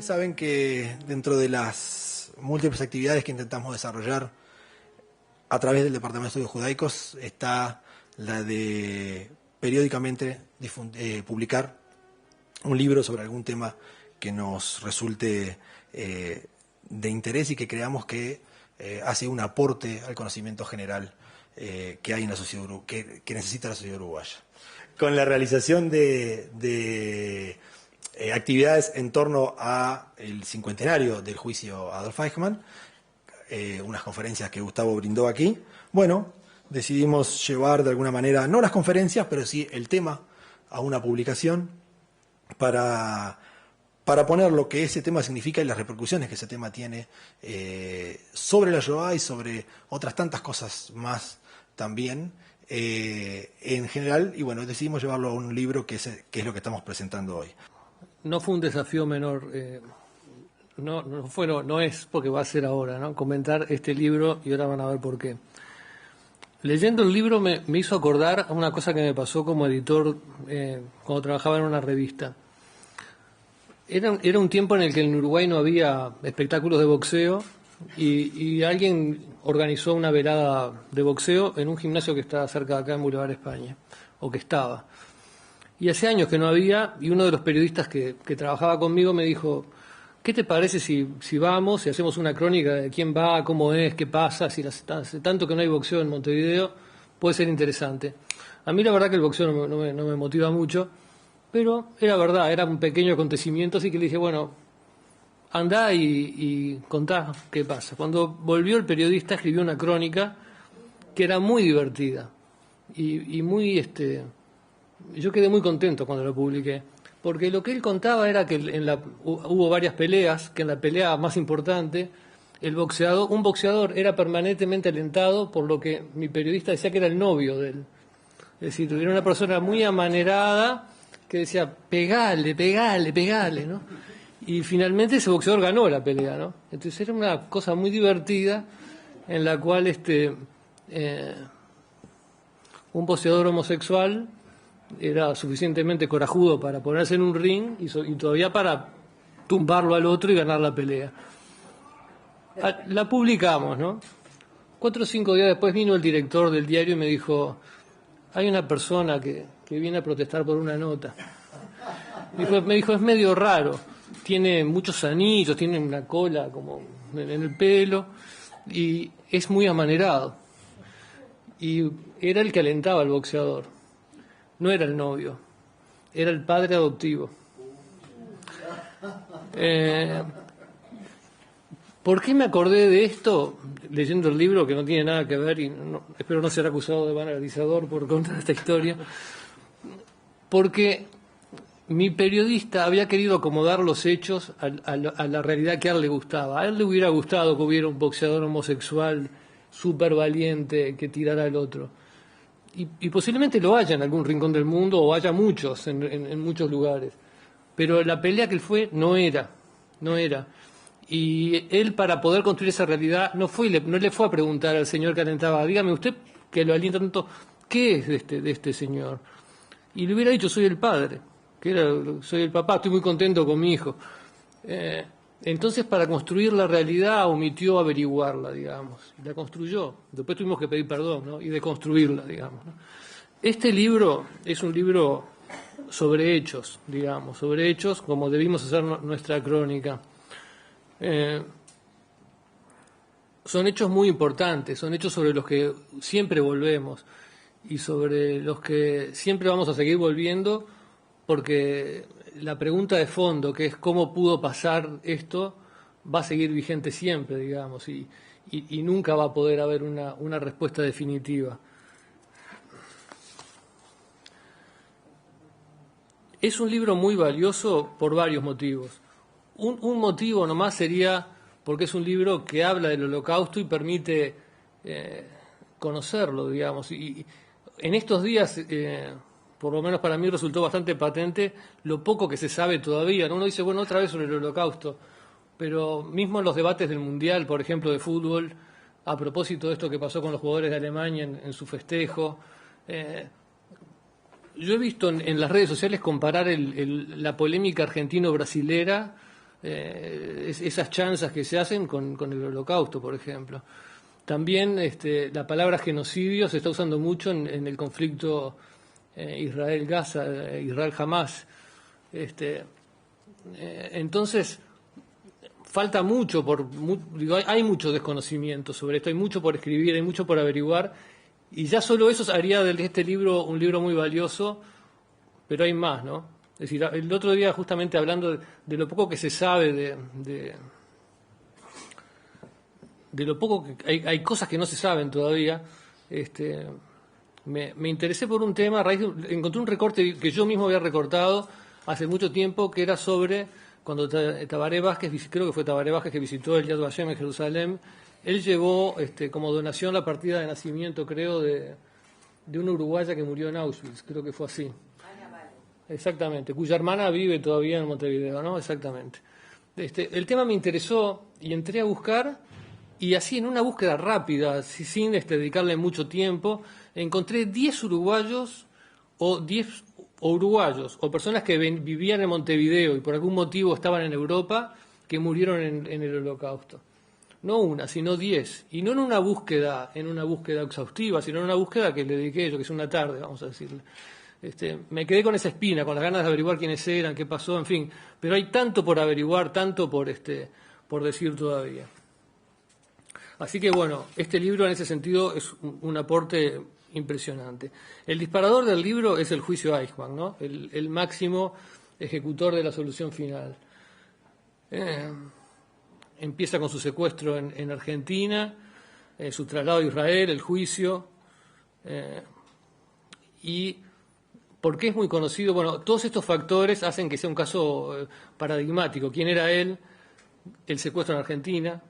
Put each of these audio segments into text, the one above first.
saben que dentro de las múltiples actividades que intentamos desarrollar a través del Departamento de Estudios Judaicos está la de periódicamente publicar un libro sobre algún tema que nos resulte de interés y que creamos que hace un aporte al conocimiento general que hay en la sociedad que necesita la sociedad uruguaya. Con la realización de actividades en torno al cincuentenario del juicio a Adolf Eichmann, unas conferencias que Gustavo brindó aquí, bueno, decidimos llevar de alguna manera, no las conferencias, pero sí el tema a una publicación para poner lo que ese tema significa y las repercusiones que ese tema tiene sobre la Shoah y sobre otras tantas cosas más también en general. Y bueno, decidimos llevarlo a un libro que es lo que estamos presentando hoy. No fue un desafío menor, no es porque va a ser ahora, ¿no? Comentar este libro y ahora van a ver por qué. Leyendo el libro me hizo acordar a una cosa que me pasó como editor cuando trabajaba en una revista. Era un tiempo en el que en Uruguay no había espectáculos de boxeo y alguien organizó una velada de boxeo en un gimnasio que está cerca de acá en Boulevard España, o que estaba. Y hace años que no había, y uno de los periodistas que trabajaba conmigo me dijo, ¿qué te parece si vamos y hacemos una crónica de quién va, cómo es, qué pasa, si hace tanto que no hay boxeo en Montevideo, puede ser interesante? A mí la verdad que el boxeo no me motiva mucho, pero era verdad, era un pequeño acontecimiento, así que le dije, bueno, andá y contá qué pasa. Cuando volvió el periodista escribió una crónica que era muy divertida y muy yo quedé muy contento cuando lo publiqué, porque lo que él contaba era que hubo varias peleas, que en la pelea más importante un boxeador era permanentemente alentado por lo que mi periodista decía que era el novio de él. Es decir, era una persona muy amanerada que decía, pegale, ¿no? Y finalmente ese boxeador ganó la pelea, ¿no? Entonces era una cosa muy divertida en la cual un boxeador homosexual era suficientemente corajudo para ponerse en un ring y todavía para tumbarlo al otro y ganar la pelea. La publicamos, ¿no? 4 o 5 días después vino el director del diario y me dijo, hay una persona que viene a protestar por una nota. Me dijo, es medio raro, tiene muchos anillos, tiene una cola como en el pelo y es muy amanerado. Y era el que alentaba al boxeador. No era el novio, era el padre adoptivo. ¿Por qué me acordé de esto? Leyendo el libro, que no tiene nada que ver, y espero no ser acusado de banalizador por contar esta historia, porque mi periodista había querido acomodar los hechos a la realidad que a él le gustaba. A él le hubiera gustado que hubiera un boxeador homosexual súper valiente que tirara al otro. Y posiblemente lo haya en algún rincón del mundo, o haya muchos en muchos lugares. Pero la pelea que él fue no era. Y él, para poder construir esa realidad, no le fue a preguntar al señor que alentaba, dígame usted, que lo alienta tanto, ¿qué es de este señor? Y le hubiera dicho, soy el padre, soy el papá, estoy muy contento con mi hijo. Entonces, para construir la realidad, omitió averiguarla, digamos, y la construyó. Después tuvimos que pedir perdón, ¿no? Y deconstruirla, digamos, ¿no? Este libro es un libro sobre hechos, digamos, sobre hechos como debimos hacer nuestra crónica. Son hechos muy importantes, son hechos sobre los que siempre volvemos y sobre los que siempre vamos a seguir volviendo, porque la pregunta de fondo, que es cómo pudo pasar esto, va a seguir vigente siempre, digamos, y nunca va a poder haber una respuesta definitiva. Es un libro muy valioso por varios motivos. Un motivo nomás sería porque es un libro que habla del Holocausto y permite conocerlo, digamos. Y en estos días, por lo menos para mí, resultó bastante patente lo poco que se sabe todavía, ¿no? Uno dice, bueno, otra vez sobre el Holocausto, pero mismo en los debates del Mundial, por ejemplo, de fútbol, a propósito de esto que pasó con los jugadores de Alemania en su festejo, yo he visto en las redes sociales comparar la polémica argentino-brasilera esas chanzas que se hacen con el Holocausto, por ejemplo. También la palabra genocidio se está usando mucho en el conflicto Israel-Gaza, Israel-Hamás. Entonces, falta mucho, hay mucho desconocimiento sobre esto, hay mucho por escribir, hay mucho por averiguar, y ya solo eso haría de este libro un libro muy valioso, pero hay más, ¿no? Es decir, el otro día, justamente hablando de lo poco que se sabe de lo poco que hay cosas que no se saben todavía, me interesé por un tema, encontré un recorte que yo mismo había recortado hace mucho tiempo, que era sobre cuando Tabaré Vázquez, creo que fue Tabaré Vázquez que visitó el Yad Vashem en Jerusalén. Él llevó como donación la partida de nacimiento, creo, de una uruguaya que murió en Auschwitz, creo que fue así. Exactamente, cuya hermana vive todavía en Montevideo, ¿no? Exactamente. El tema me interesó y entré a buscar, y así en una búsqueda rápida, sin dedicarle mucho tiempo, encontré 10 uruguayos o personas que vivían en Montevideo y por algún motivo estaban en Europa, que murieron en el Holocausto. No una, sino 10. Y no en una búsqueda exhaustiva, sino en una búsqueda que le dediqué yo, que es una tarde, vamos a decirle. Me quedé con esa espina, con las ganas de averiguar quiénes eran, qué pasó, en fin. Pero hay tanto por averiguar, tanto por decir todavía. Así que bueno, este libro en ese sentido es un aporte impresionante. El disparador del libro es el juicio Eichmann, ¿no? El máximo ejecutor de la solución final. Empieza con su secuestro en Argentina, su traslado a Israel, el juicio. Y ¿por qué es muy conocido? Bueno, todos estos factores hacen que sea un caso paradigmático. ¿Quién era él? El secuestro en Argentina.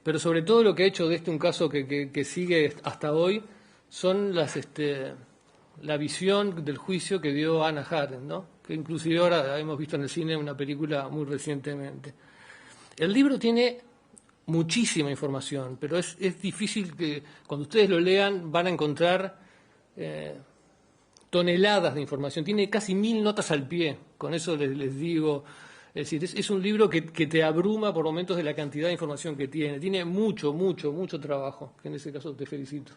Pero sobre todo lo que ha hecho de un caso que sigue hasta hoy son la visión del juicio que dio Hannah Arendt, ¿no? Que inclusive ahora hemos visto en el cine una película muy recientemente. El libro tiene muchísima información, pero es difícil que cuando ustedes lo lean van a encontrar toneladas de información. Tiene casi 1000 notas al pie, con eso les digo. Es decir, es un libro que te abruma por momentos de la cantidad de información que tiene. Tiene mucho trabajo, que en ese caso te felicito.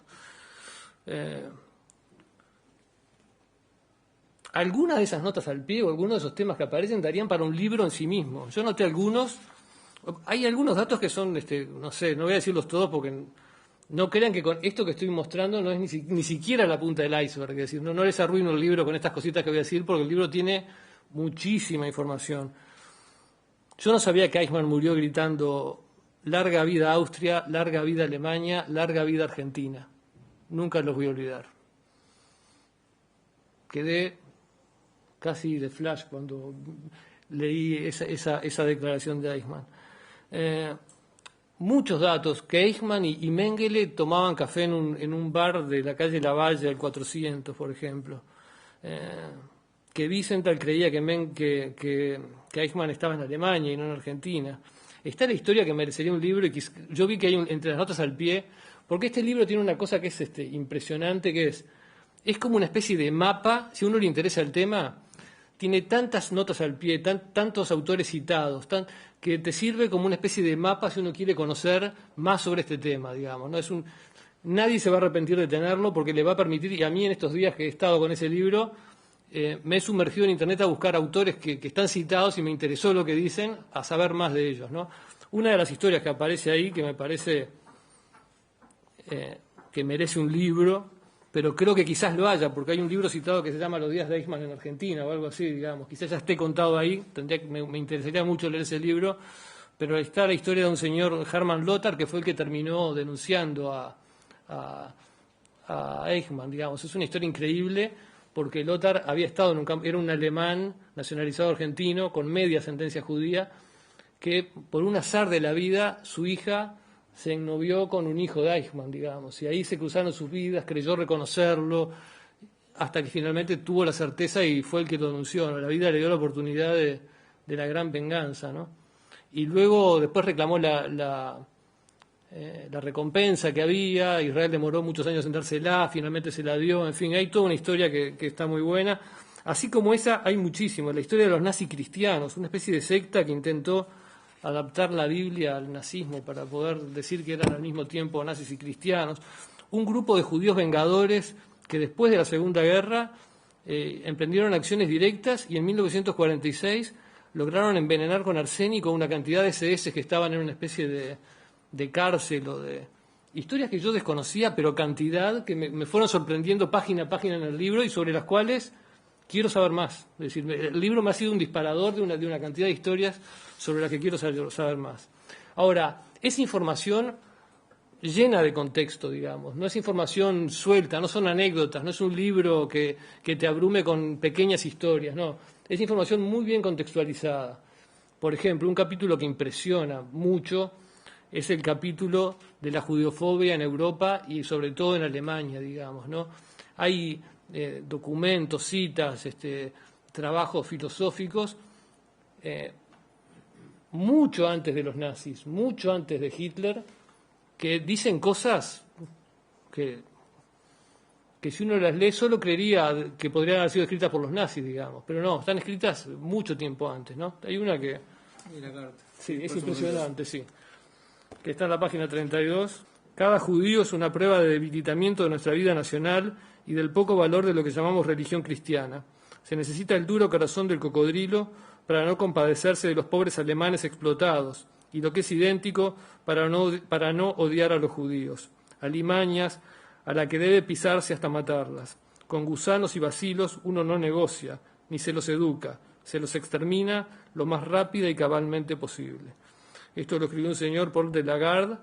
Algunas de esas notas al pie o algunos de esos temas que aparecen darían para un libro en sí mismo. Yo noté algunos. Hay algunos datos que son, no sé, no voy a decirlos todos porque no crean que con esto que estoy mostrando no es ni siquiera la punta del iceberg. Es decir, no les arruino el libro con estas cositas que voy a decir porque el libro tiene muchísima información. Yo no sabía que Eichmann murió gritando larga vida Austria, larga vida Alemania, larga vida Argentina. Nunca los voy a olvidar. Quedé casi de flash cuando leí esa declaración de Eichmann. Muchos datos, que Eichmann y Mengele tomaban café en un bar de la calle Lavalle, el 400, por ejemplo. Que Wiesenthal creía que Eichmann estaba en Alemania y no en Argentina. Está la historia que merecería un libro, y yo vi que hay entre las notas al pie, porque este libro tiene una cosa que es impresionante, que es como una especie de mapa. Si a uno le interesa el tema, tiene tantas notas al pie, tantos autores citados, que te sirve como una especie de mapa si uno quiere conocer más sobre este tema, digamos, ¿no? Nadie se va a arrepentir de tenerlo porque le va a permitir, y a mí en estos días que he estado con ese libro, me he sumergido en Internet a buscar autores que están citados y me interesó lo que dicen, a saber más de ellos, ¿no? Una de las historias que aparece ahí, que me parece que merece un libro, pero creo que quizás lo haya, porque hay un libro citado que se llama Los días de Eichmann en Argentina, o algo así, digamos. Quizás ya esté contado ahí, me interesaría mucho leer ese libro, pero está la historia de un señor, Hermann Lothar, que fue el que terminó denunciando a Eichmann, digamos. Es una historia increíble, porque Lothar había estado en un campo, era un alemán nacionalizado argentino con media sentencia judía, que por un azar de la vida su hija se ennovió con un hijo de Eichmann, digamos, y ahí se cruzaron sus vidas, creyó reconocerlo, hasta que finalmente tuvo la certeza y fue el que lo denunció, ¿no? La vida le dio la oportunidad de la gran venganza, ¿no? Y luego después reclamó la recompensa que había. Israel demoró muchos años en dársela, finalmente se la dio. En fin, hay toda una historia que está muy buena. Así como esa, hay muchísimo. La historia de los nazis cristianos, una especie de secta que intentó adaptar la Biblia al nazismo para poder decir que eran al mismo tiempo nazis y cristianos. Un grupo de judíos vengadores que después de la Segunda Guerra emprendieron acciones directas y en 1946 lograron envenenar con arsénico una cantidad de SS que estaban en una especie de cárcel o de historias que yo desconocía, pero cantidad que me fueron sorprendiendo página a página en el libro y sobre las cuales quiero saber más. Es decir, el libro me ha sido un disparador de una cantidad de historias sobre las que quiero saber más. Ahora, esa información llena de contexto, digamos, no es información suelta, no son anécdotas, no es un libro que te abrume con pequeñas historias, no, es información muy bien contextualizada. Por ejemplo, un capítulo que impresiona mucho es el capítulo de la judeofobia en Europa y sobre todo en Alemania, digamos, ¿no? Hay documentos, citas, trabajos filosóficos mucho antes de los nazis, mucho antes de Hitler, que dicen cosas que si uno las lee solo creería que podrían haber sido escritas por los nazis, digamos, pero no, están escritas mucho tiempo antes, ¿no? Hay una que... Y la carta. Sí, es impresionante, sí. Que está en la página 32. Cada judío es una prueba de debilitamiento de nuestra vida nacional y del poco valor de lo que llamamos religión cristiana. Se necesita el duro corazón del cocodrilo para no compadecerse de los pobres alemanes explotados, y lo que es idéntico, para no odiar a los judíos. Alimañas a la que debe pisarse hasta matarlas. Con gusanos y bacilos uno no negocia, ni se los educa, se los extermina lo más rápida y cabalmente posible. Esto lo escribió un señor, Paul de Lagarde,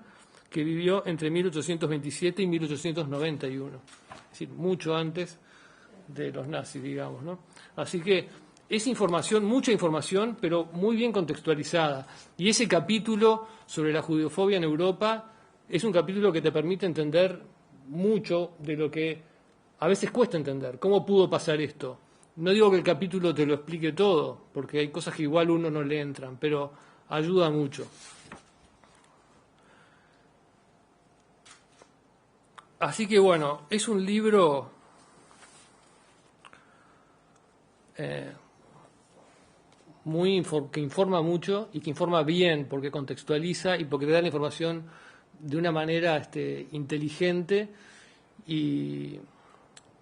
que vivió entre 1827 y 1891, es decir, mucho antes de los nazis, digamos, ¿no? Así que es información, mucha información, pero muy bien contextualizada. Y ese capítulo sobre la judeofobia en Europa es un capítulo que te permite entender mucho de lo que a veces cuesta entender. ¿Cómo pudo pasar esto? No digo que el capítulo te lo explique todo, porque hay cosas que igual uno no le entran, pero ayuda mucho. Así que bueno, es un libro que informa mucho y que informa bien, porque contextualiza y porque te da la información de una manera inteligente y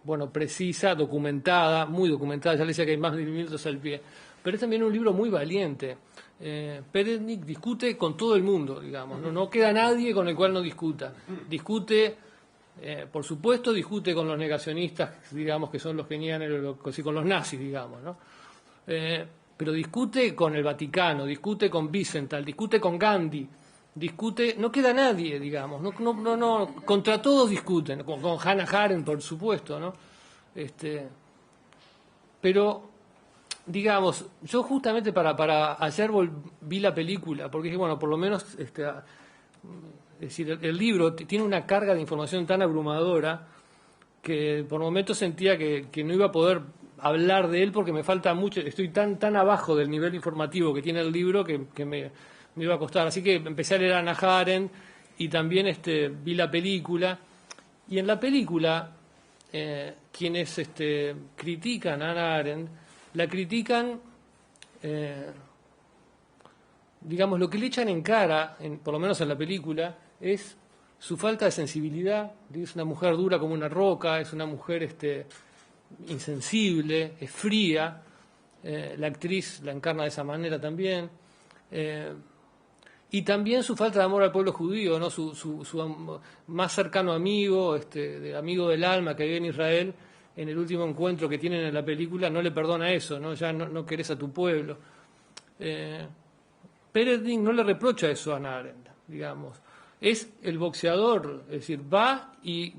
bueno, precisa, documentada, muy documentada. Ya le decía que hay más de 1000 minutos al pie. Pero es también un libro muy valiente. Peretnik discute con todo el mundo, digamos. No queda nadie con el cual no discuta. Discute, por supuesto, discute con los negacionistas, digamos, que son los genianes, con los nazis, digamos, ¿no? Pero discute con el Vaticano, discute con Wiesenthal, discute con Gandhi, discute, no queda nadie, digamos, no, contra todos discuten, con Hannah Arendt, por supuesto, ¿no? Pero, digamos, yo justamente para ayer vi la película, porque bueno, por lo menos, es decir, el libro tiene una carga de información tan abrumadora que por momentos sentía que no iba a poder hablar de él porque me falta mucho, estoy tan abajo del nivel informativo que tiene el libro que me iba a costar. Así que empecé a leer a Hannah Arendt y también vi la película. Y en la película, quienes critican a Hannah Arendt, la critican, digamos, lo que le echan en cara, por lo menos en la película, es su falta de sensibilidad. Es una mujer dura como una roca, es una mujer insensible, es fría. La actriz la encarna de esa manera también. Y también su falta de amor al pueblo judío, ¿no? Su más cercano amigo, amigo del alma que vive en Israel, en el último encuentro que tienen en la película, no le perdona eso, ¿no? Ya no querés a tu pueblo. Peretnik no le reprocha eso a Hannah Arendt, digamos. Es el boxeador, es decir, va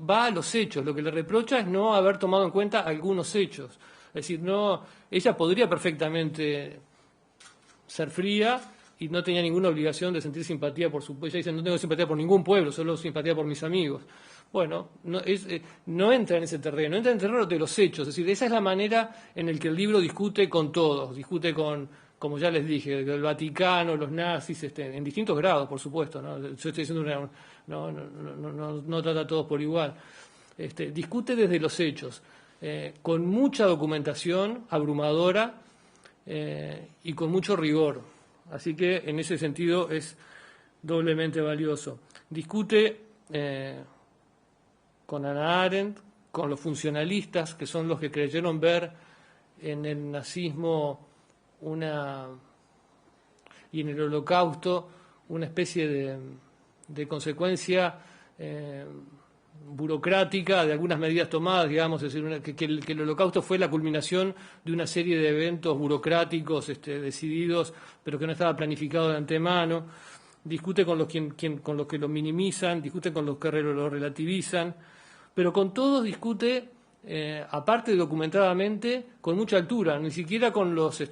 a los hechos. Lo que le reprocha es no haber tomado en cuenta algunos hechos. Es decir, ella podría perfectamente ser fría y no tenía ninguna obligación de sentir simpatía por su pueblo. Ella dice, no tengo simpatía por ningún pueblo, solo simpatía por mis amigos. Bueno, no entra en ese terreno, entra en el terreno de los hechos. Es decir, esa es la manera en la que el libro discute con todos, discute con, como ya les dije, el Vaticano, los nazis, en distintos grados, por supuesto, ¿no? Yo estoy diciendo no trata a todos por igual. Discute desde los hechos, con mucha documentación abrumadora y con mucho rigor. Así que en ese sentido es doblemente valioso. Discute con Hannah Arendt, con los funcionalistas, que son los que creyeron ver en el nazismo y en el Holocausto una especie de consecuencia burocrática de algunas medidas tomadas, digamos, es decir, que el Holocausto fue la culminación de una serie de eventos burocráticos decididos, pero que no estaba planificado de antemano. Discute con los que lo minimizan, discute con los que lo relativizan, pero con todos discute, aparte documentadamente, con mucha altura, ni siquiera con los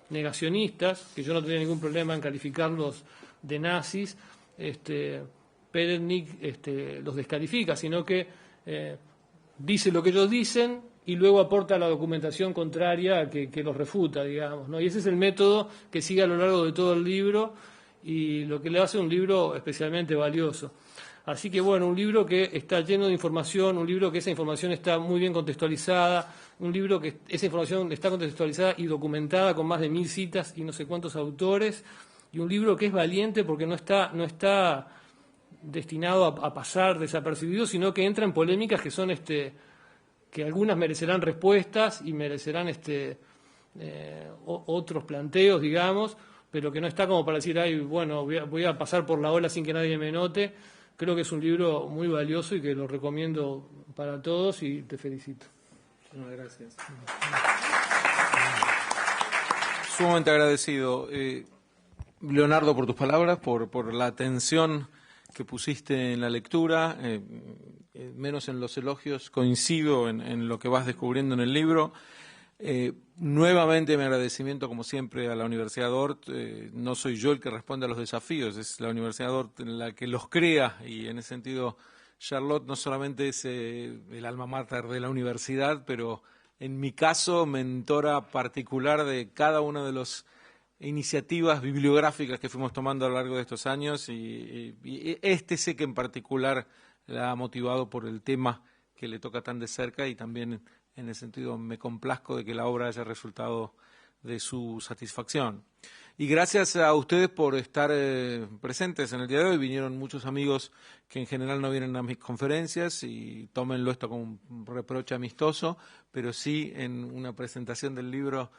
negacionistas, que yo no tenía ningún problema en calificarlos de nazis, Peretnik los descalifica, sino que dice lo que ellos dicen y luego aporta la documentación contraria que los refuta, digamos, ¿no? Y ese es el método que sigue a lo largo de todo el libro y lo que le hace un libro especialmente valioso. Así que, bueno, un libro que está lleno de información, un libro que esa información está muy bien contextualizada, un libro que esa información está contextualizada y documentada con más de 1000 citas y no sé cuántos autores, y un libro que es valiente porque no está destinado a pasar desapercibido, sino que entra en polémicas que son que algunas merecerán respuestas y merecerán otros planteos, digamos, pero que no está como para decir, ay, bueno, voy a pasar por la ola sin que nadie me note. Creo que es un libro muy valioso y que lo recomiendo para todos y te felicito. Muchas gracias. Sumamente agradecido, Leonardo, por tus palabras, por la atención que pusiste en la lectura, menos en los elogios, coincido en lo que vas descubriendo en el libro. Nuevamente mi agradecimiento, como siempre, a la Universidad Ort. No soy yo el que responde a los desafíos, es la Universidad Ort la que los crea, y en ese sentido Charlotte no solamente es el alma mater de la universidad, pero en mi caso mentora particular de cada una de las iniciativas bibliográficas que fuimos tomando a lo largo de estos años, y sé que en particular la ha motivado por el tema que le toca tan de cerca, y también en ese sentido me complazco de que la obra haya resultado de su satisfacción. Y gracias a ustedes por estar presentes en el día de hoy. Vinieron muchos amigos que en general no vienen a mis conferencias, y tómenlo esto como un reproche amistoso, pero sí en una presentación del libro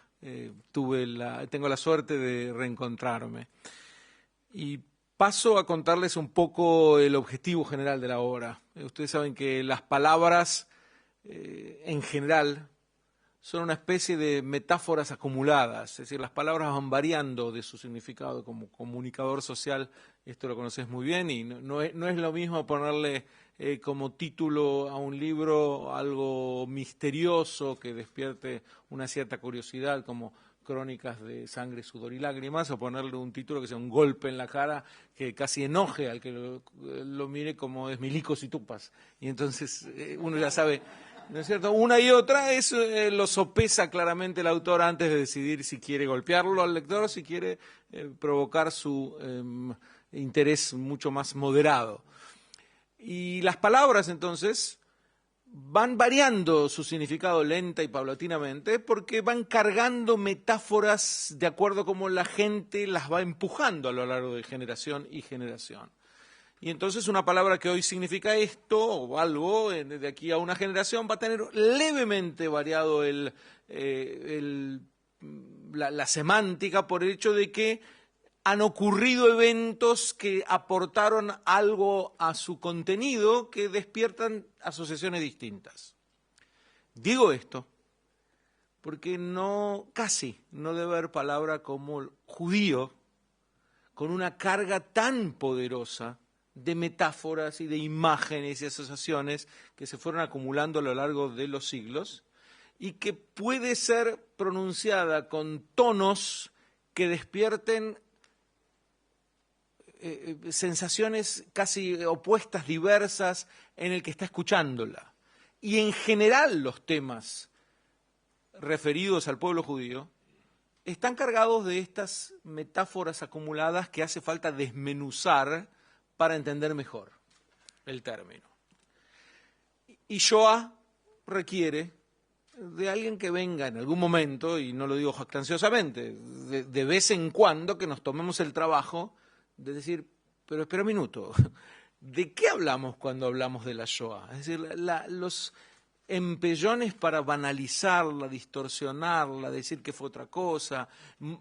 tengo la suerte de reencontrarme. Y paso a contarles un poco el objetivo general de la obra. Ustedes saben que las palabras en general son una especie de metáforas acumuladas, es decir, las palabras van variando de su significado. Como comunicador social, esto lo conoces muy bien, y no es lo mismo ponerle como título a un libro algo misterioso que despierte una cierta curiosidad, como Crónicas de Sangre, Sudor y Lágrimas, o ponerle un título que sea un golpe en la cara que casi enoje al que lo mire, como es Milicos y Tupas. Y entonces uno ya sabe, ¿no es cierto? Una y otra lo sopesa claramente el autor antes de decidir si quiere golpearlo al lector o si quiere provocar su interés mucho más moderado. Y las palabras, entonces, van variando su significado lenta y paulatinamente, porque van cargando metáforas de acuerdo a cómo la gente las va empujando a lo largo de generación y generación. Y entonces una palabra que hoy significa esto o algo, de aquí a una generación, va a tener levemente variado la semántica, por el hecho de que han ocurrido eventos que aportaron algo a su contenido que despiertan asociaciones distintas. Digo esto porque casi no debe haber palabra como judío con una carga tan poderosa de metáforas y de imágenes y asociaciones que se fueron acumulando a lo largo de los siglos, y que puede ser pronunciada con tonos que despierten sensaciones casi opuestas, diversas, en el que está escuchándola. Y en general los temas referidos al pueblo judío están cargados de estas metáforas acumuladas que hace falta desmenuzar para entender mejor el término. Y Shoah requiere de alguien que venga en algún momento, y no lo digo jactanciosamente, de vez en cuando que nos tomemos el trabajo de decir, pero espera un minuto, ¿de qué hablamos cuando hablamos de la Shoah? Es decir, los empellones para banalizarla, distorsionarla, decir que fue otra cosa,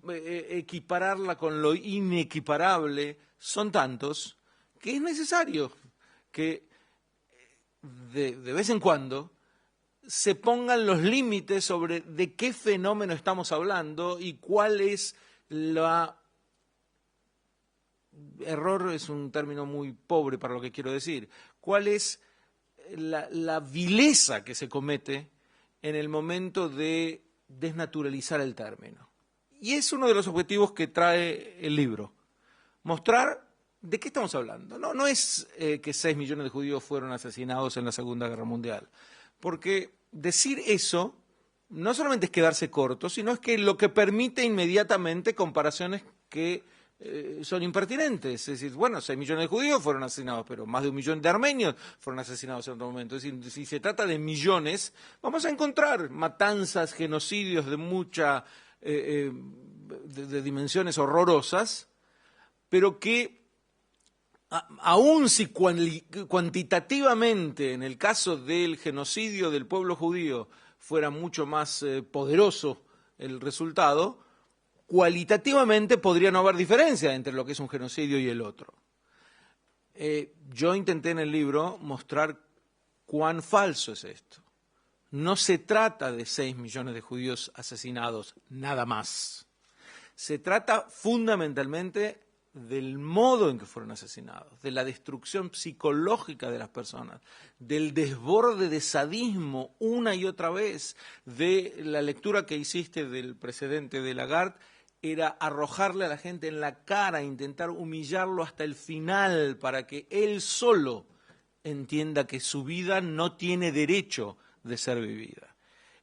equipararla con lo inequiparable, son tantos que es necesario que de vez en cuando se pongan los límites sobre de qué fenómeno estamos hablando y cuál es la... Error es un término muy pobre para lo que quiero decir. ¿Cuál es la vileza que se comete en el momento de desnaturalizar el término? Y es uno de los objetivos que trae el libro. Mostrar de qué estamos hablando. No es que 6 millones de judíos fueron asesinados en la Segunda Guerra Mundial. Porque decir eso no solamente es quedarse corto, sino es que lo que permite inmediatamente comparaciones que son impertinentes. Es decir, bueno, 6 millones de judíos fueron asesinados, pero más de 1 millón de armenios fueron asesinados en otro momento. Es decir, si se trata de millones, vamos a encontrar matanzas, genocidios de mucha de dimensiones horrorosas, pero que aun si cuantitativamente, en el caso del genocidio del pueblo judío, fuera mucho más poderoso el resultado, cualitativamente podría no haber diferencia entre lo que es un genocidio y el otro. Yo intenté en el libro mostrar cuán falso es esto. No se trata de 6 millones de judíos asesinados, nada más. Se trata fundamentalmente del modo en que fueron asesinados, de la destrucción psicológica de las personas, del desborde de sadismo una y otra vez, de la lectura que hiciste del precedente de Lagarde, era arrojarle a la gente en la cara, intentar humillarlo hasta el final para que él solo entienda que su vida no tiene derecho de ser vivida.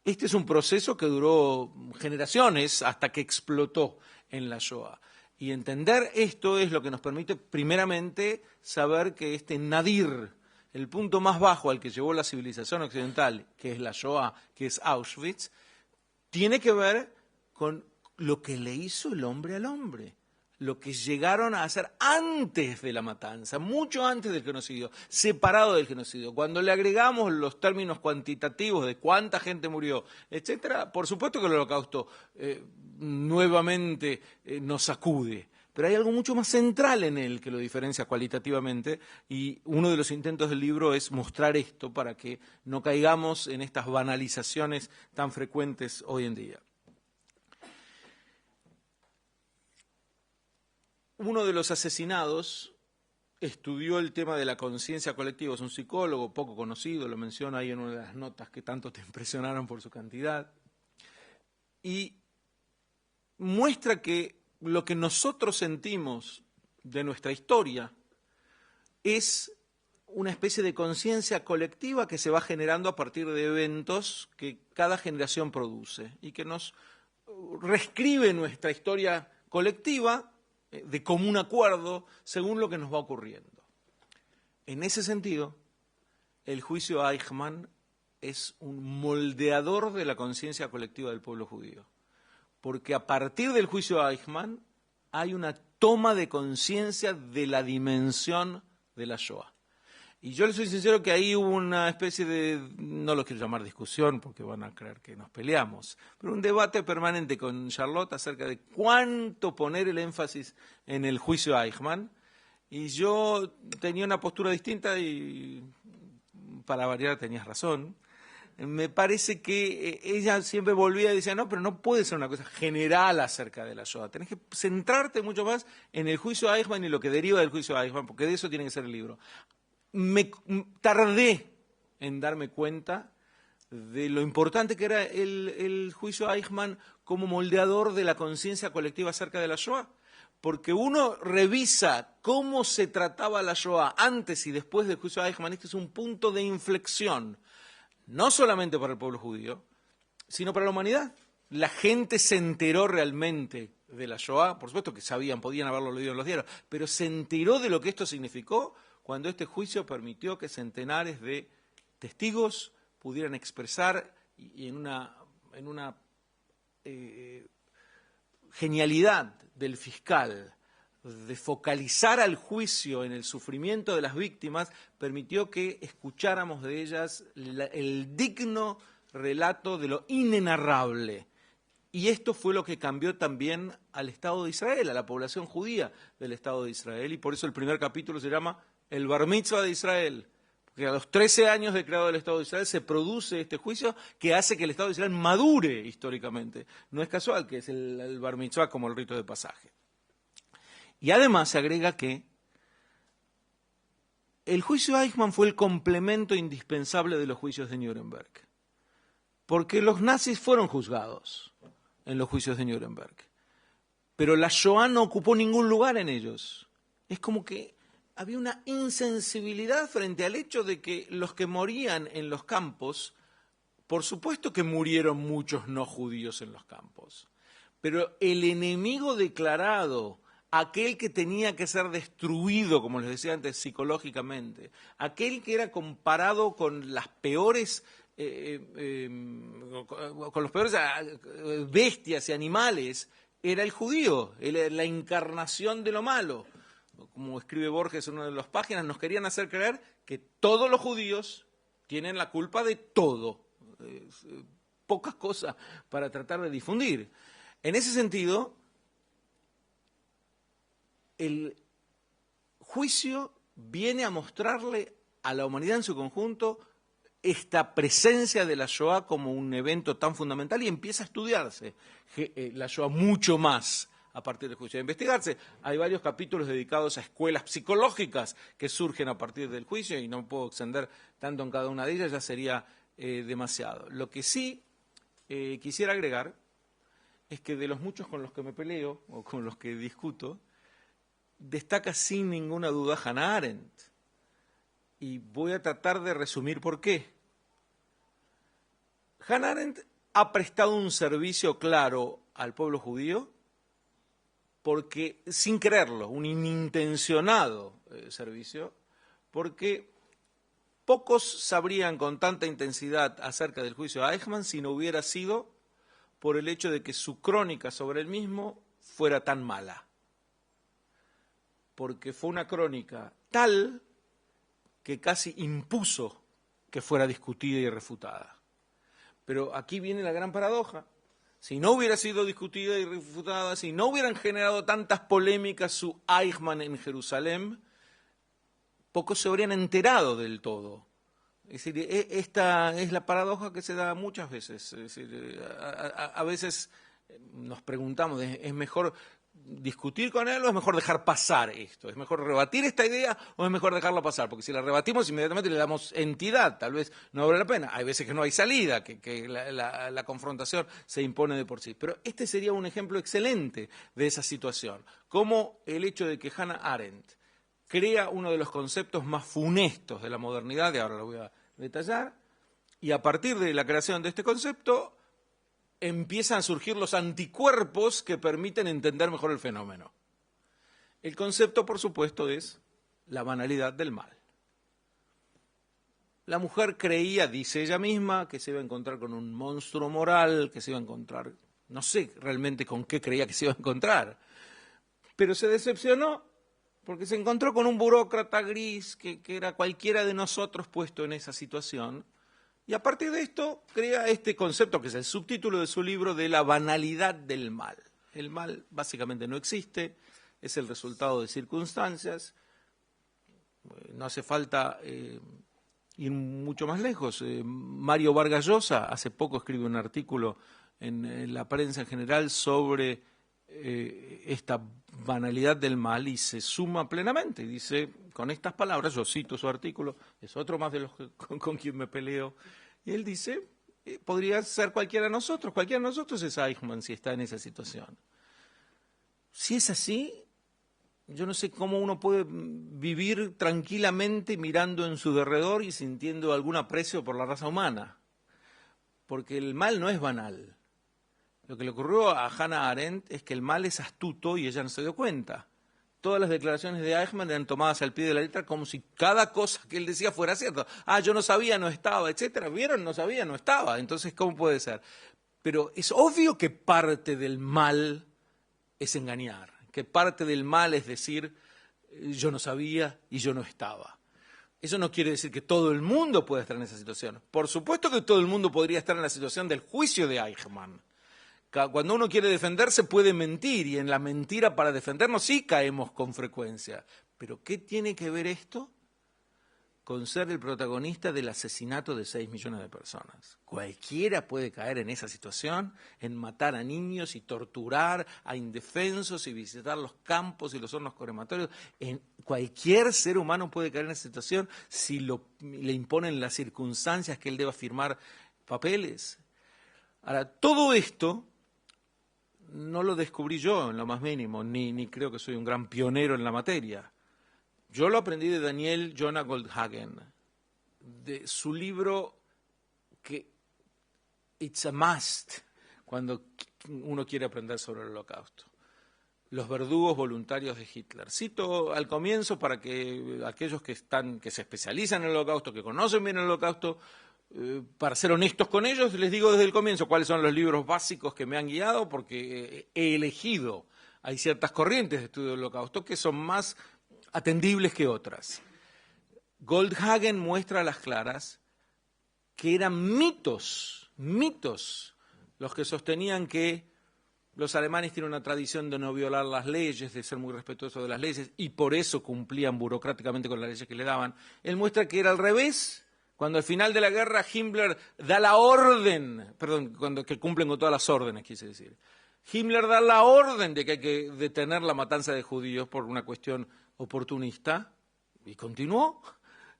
Este es un proceso que duró generaciones hasta que explotó en la Shoah. Y entender esto es lo que nos permite, primeramente, saber que este nadir, el punto más bajo al que llevó la civilización occidental, que es la Shoah, que es Auschwitz, tiene que ver con lo que le hizo el hombre al hombre, lo que llegaron a hacer antes de la matanza, mucho antes del genocidio, separado del genocidio. Cuando le agregamos los términos cuantitativos de cuánta gente murió, etcétera, por supuesto que el Holocausto nuevamente nos sacude. Pero hay algo mucho más central en él que lo diferencia cualitativamente, y uno de los intentos del libro es mostrar esto para que no caigamos en estas banalizaciones tan frecuentes hoy en día. Uno de los asesinados estudió el tema de la conciencia colectiva, es un psicólogo poco conocido, lo menciono ahí en una de las notas que tanto te impresionaron por su cantidad, y muestra que lo que nosotros sentimos de nuestra historia es una especie de conciencia colectiva que se va generando a partir de eventos que cada generación produce y que nos reescribe nuestra historia colectiva de común acuerdo según lo que nos va ocurriendo. En ese sentido, el juicio a Eichmann es un moldeador de la conciencia colectiva del pueblo judío, porque a partir del juicio a Eichmann hay una toma de conciencia de la dimensión de la Shoah. Y yo les soy sincero que ahí hubo una especie de, no lo quiero llamar discusión porque van a creer que nos peleamos, pero un debate permanente con Charlotte acerca de cuánto poner el énfasis en el juicio a Eichmann. Y yo tenía una postura distinta y, para variar, tenías razón. Me parece que ella siempre volvía y decía, no, pero no puede ser una cosa general acerca de la Shoah. Tenés que centrarte mucho más en el juicio a Eichmann y lo que deriva del juicio a Eichmann, porque de eso tiene que ser el libro. Me tardé en darme cuenta de lo importante que era el juicio a Eichmann como moldeador de la conciencia colectiva acerca de la Shoah, porque uno revisa cómo se trataba la Shoah antes y después del juicio a Eichmann. Este es un punto de inflexión, no solamente para el pueblo judío, sino para la humanidad. La gente se enteró realmente de la Shoah, por supuesto que sabían, podían haberlo leído en los diarios, pero se enteró de lo que esto significó cuando este juicio permitió que centenares de testigos pudieran expresar y en una genialidad del fiscal de focalizar al juicio en el sufrimiento de las víctimas, permitió que escucháramos de ellas el digno relato de lo inenarrable. Y esto fue lo que cambió también al Estado de Israel, a la población judía del Estado de Israel, y por eso el primer capítulo se llama El Bar Mitzvah de Israel, porque a los 13 años de creado el Estado de Israel se produce este juicio que hace que el Estado de Israel madure históricamente. No es casual que es el Bar Mitzvah como el rito de pasaje. Y además se agrega que el juicio Eichmann fue el complemento indispensable de los juicios de Nuremberg, porque los nazis fueron juzgados en los juicios de Nuremberg, pero la Shoah no ocupó ningún lugar en ellos. Es como que había una insensibilidad frente al hecho de que los que morían en los campos, por supuesto que murieron muchos no judíos en los campos, pero el enemigo declarado, aquel que tenía que ser destruido, como les decía antes, psicológicamente, aquel que era comparado con las peores con los peores bestias y animales, era el judío, la encarnación de lo malo. Como escribe Borges en una de las páginas, nos querían hacer creer que todos los judíos tienen la culpa de todo. Pocas cosas para tratar de difundir. En ese sentido, el juicio viene a mostrarle a la humanidad en su conjunto esta presencia de la Shoah como un evento tan fundamental, y empieza a estudiarse la Shoah mucho más a partir del juicio, a investigarse. Hay varios capítulos dedicados a escuelas psicológicas que surgen a partir del juicio, y no puedo extender tanto en cada una de ellas, ya sería demasiado. Lo que sí quisiera agregar es que de los muchos con los que me peleo, o con los que discuto, destaca sin ninguna duda Hannah Arendt. Y voy a tratar de resumir por qué. Hannah Arendt ha prestado un servicio claro al pueblo judío porque, sin quererlo, un inintencionado servicio, porque pocos sabrían con tanta intensidad acerca del juicio de Eichmann si no hubiera sido por el hecho de que su crónica sobre el mismo fuera tan mala. Porque fue una crónica tal que casi impuso que fuera discutida y refutada. Pero aquí viene la gran paradoja. Si no hubiera sido discutida y refutada, si no hubieran generado tantas polémicas su Eichmann en Jerusalén, pocos se habrían enterado del todo. Es decir, esta es la paradoja que se da muchas veces. Es decir, a veces nos preguntamos, ¿es mejor discutir con él o es mejor dejar pasar esto? ¿Es mejor rebatir esta idea o es mejor dejarla pasar? Porque si la rebatimos inmediatamente le damos entidad, tal vez no vale la pena. Hay veces que no hay salida, que la confrontación se impone de por sí. Pero este sería un ejemplo excelente de esa situación. Como el hecho de que Hannah Arendt crea uno de los conceptos más funestos de la modernidad, y ahora lo voy a detallar, y a partir de la creación de este concepto empiezan a surgir los anticuerpos que permiten entender mejor el fenómeno. El concepto, por supuesto, es la banalidad del mal. La mujer creía, dice ella misma, que se iba a encontrar con un monstruo moral, que se iba a encontrar, no sé realmente con qué creía que se iba a encontrar, pero se decepcionó porque se encontró con un burócrata gris que era cualquiera de nosotros puesto en esa situación. Y a partir de esto crea este concepto, que es el subtítulo de su libro, de la banalidad del mal. El mal básicamente no existe, es el resultado de circunstancias. No hace falta ir mucho más lejos. Mario Vargas Llosa hace poco escribe un artículo en la prensa en general sobre esta banalidad del mal y se suma plenamente. Dice, con estas palabras, yo cito su artículo, es otro más de los con quien me peleo, y él dice, podría ser cualquiera de nosotros es Eichmann si está en esa situación. Si es así, yo no sé cómo uno puede vivir tranquilamente mirando en su derredor y sintiendo algún aprecio por la raza humana, porque el mal no es banal. Lo que le ocurrió a Hannah Arendt es que el mal es astuto y ella no se dio cuenta. todas las declaraciones de Eichmann eran tomadas al pie de la letra como si cada cosa que él decía fuera cierto. Yo no sabía, no estaba, etcétera. ¿Vieron? No sabía, no estaba. Entonces, ¿cómo puede ser? Pero es obvio que parte del mal es engañar, que parte del mal es decir, yo no sabía y yo no estaba. Eso no quiere decir que todo el mundo pueda estar en esa situación. Por supuesto que todo el mundo podría estar en la situación del juicio de Eichmann. Cuando uno quiere defenderse puede mentir, y en la mentira para defendernos sí caemos con frecuencia. ¿Pero qué tiene que ver esto con ser el protagonista del asesinato de 6 millones de personas? Cualquiera puede caer en esa situación, en matar a niños y torturar a indefensos y visitar los campos y los hornos crematorios. Cualquier ser humano puede caer en esa situación si le imponen las circunstancias que él deba firmar papeles. Ahora, todo esto no lo descubrí yo en lo más mínimo, ni creo que soy un gran pionero en la materia. Yo lo aprendí de Daniel Jonah Goldhagen, de su libro que it's a must cuando uno quiere aprender sobre el Holocausto. Los verdugos voluntarios de Hitler. Cito al comienzo para que aquellos que se especializan en el Holocausto, que conocen bien el Holocausto, para ser honestos con ellos, les digo desde el comienzo cuáles son los libros básicos que me han guiado, porque he elegido, hay ciertas corrientes de estudio del Holocausto que son más atendibles que otras. Goldhagen muestra a las claras que eran mitos los que sostenían que los alemanes tienen una tradición de no violar las leyes, de ser muy respetuosos de las leyes, y por eso cumplían burocráticamente con las leyes que le daban. Él muestra que era al revés. Cuando al final de la guerra Himmler da la orden, que cumplen con todas las órdenes, quise decir. Himmler da la orden de que hay que detener la matanza de judíos por una cuestión oportunista, y continuó.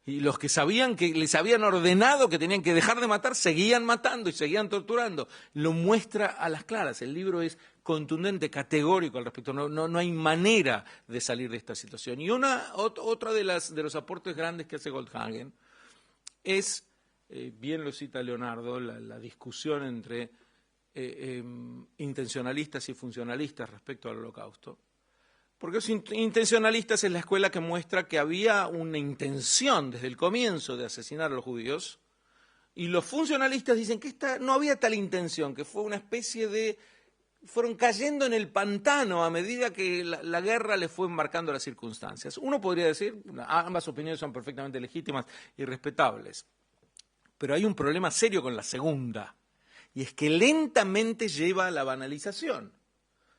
Y los que sabían que les habían ordenado que tenían que dejar de matar, seguían matando y seguían torturando. Lo muestra a las claras. El libro es contundente, categórico al respecto. No hay manera de salir de esta situación. Y otra de los aportes grandes que hace Goldhagen es, bien lo cita Leonardo, la discusión entre intencionalistas y funcionalistas respecto al Holocausto. Porque los intencionalistas es la escuela que muestra que había una intención desde el comienzo de asesinar a los judíos, y los funcionalistas dicen que no había tal intención, que fue una especie de... fueron cayendo en el pantano a medida que la guerra les fue marcando las circunstancias. Uno podría decir, ambas opiniones son perfectamente legítimas y respetables, pero hay un problema serio con la segunda, y es que lentamente lleva a la banalización.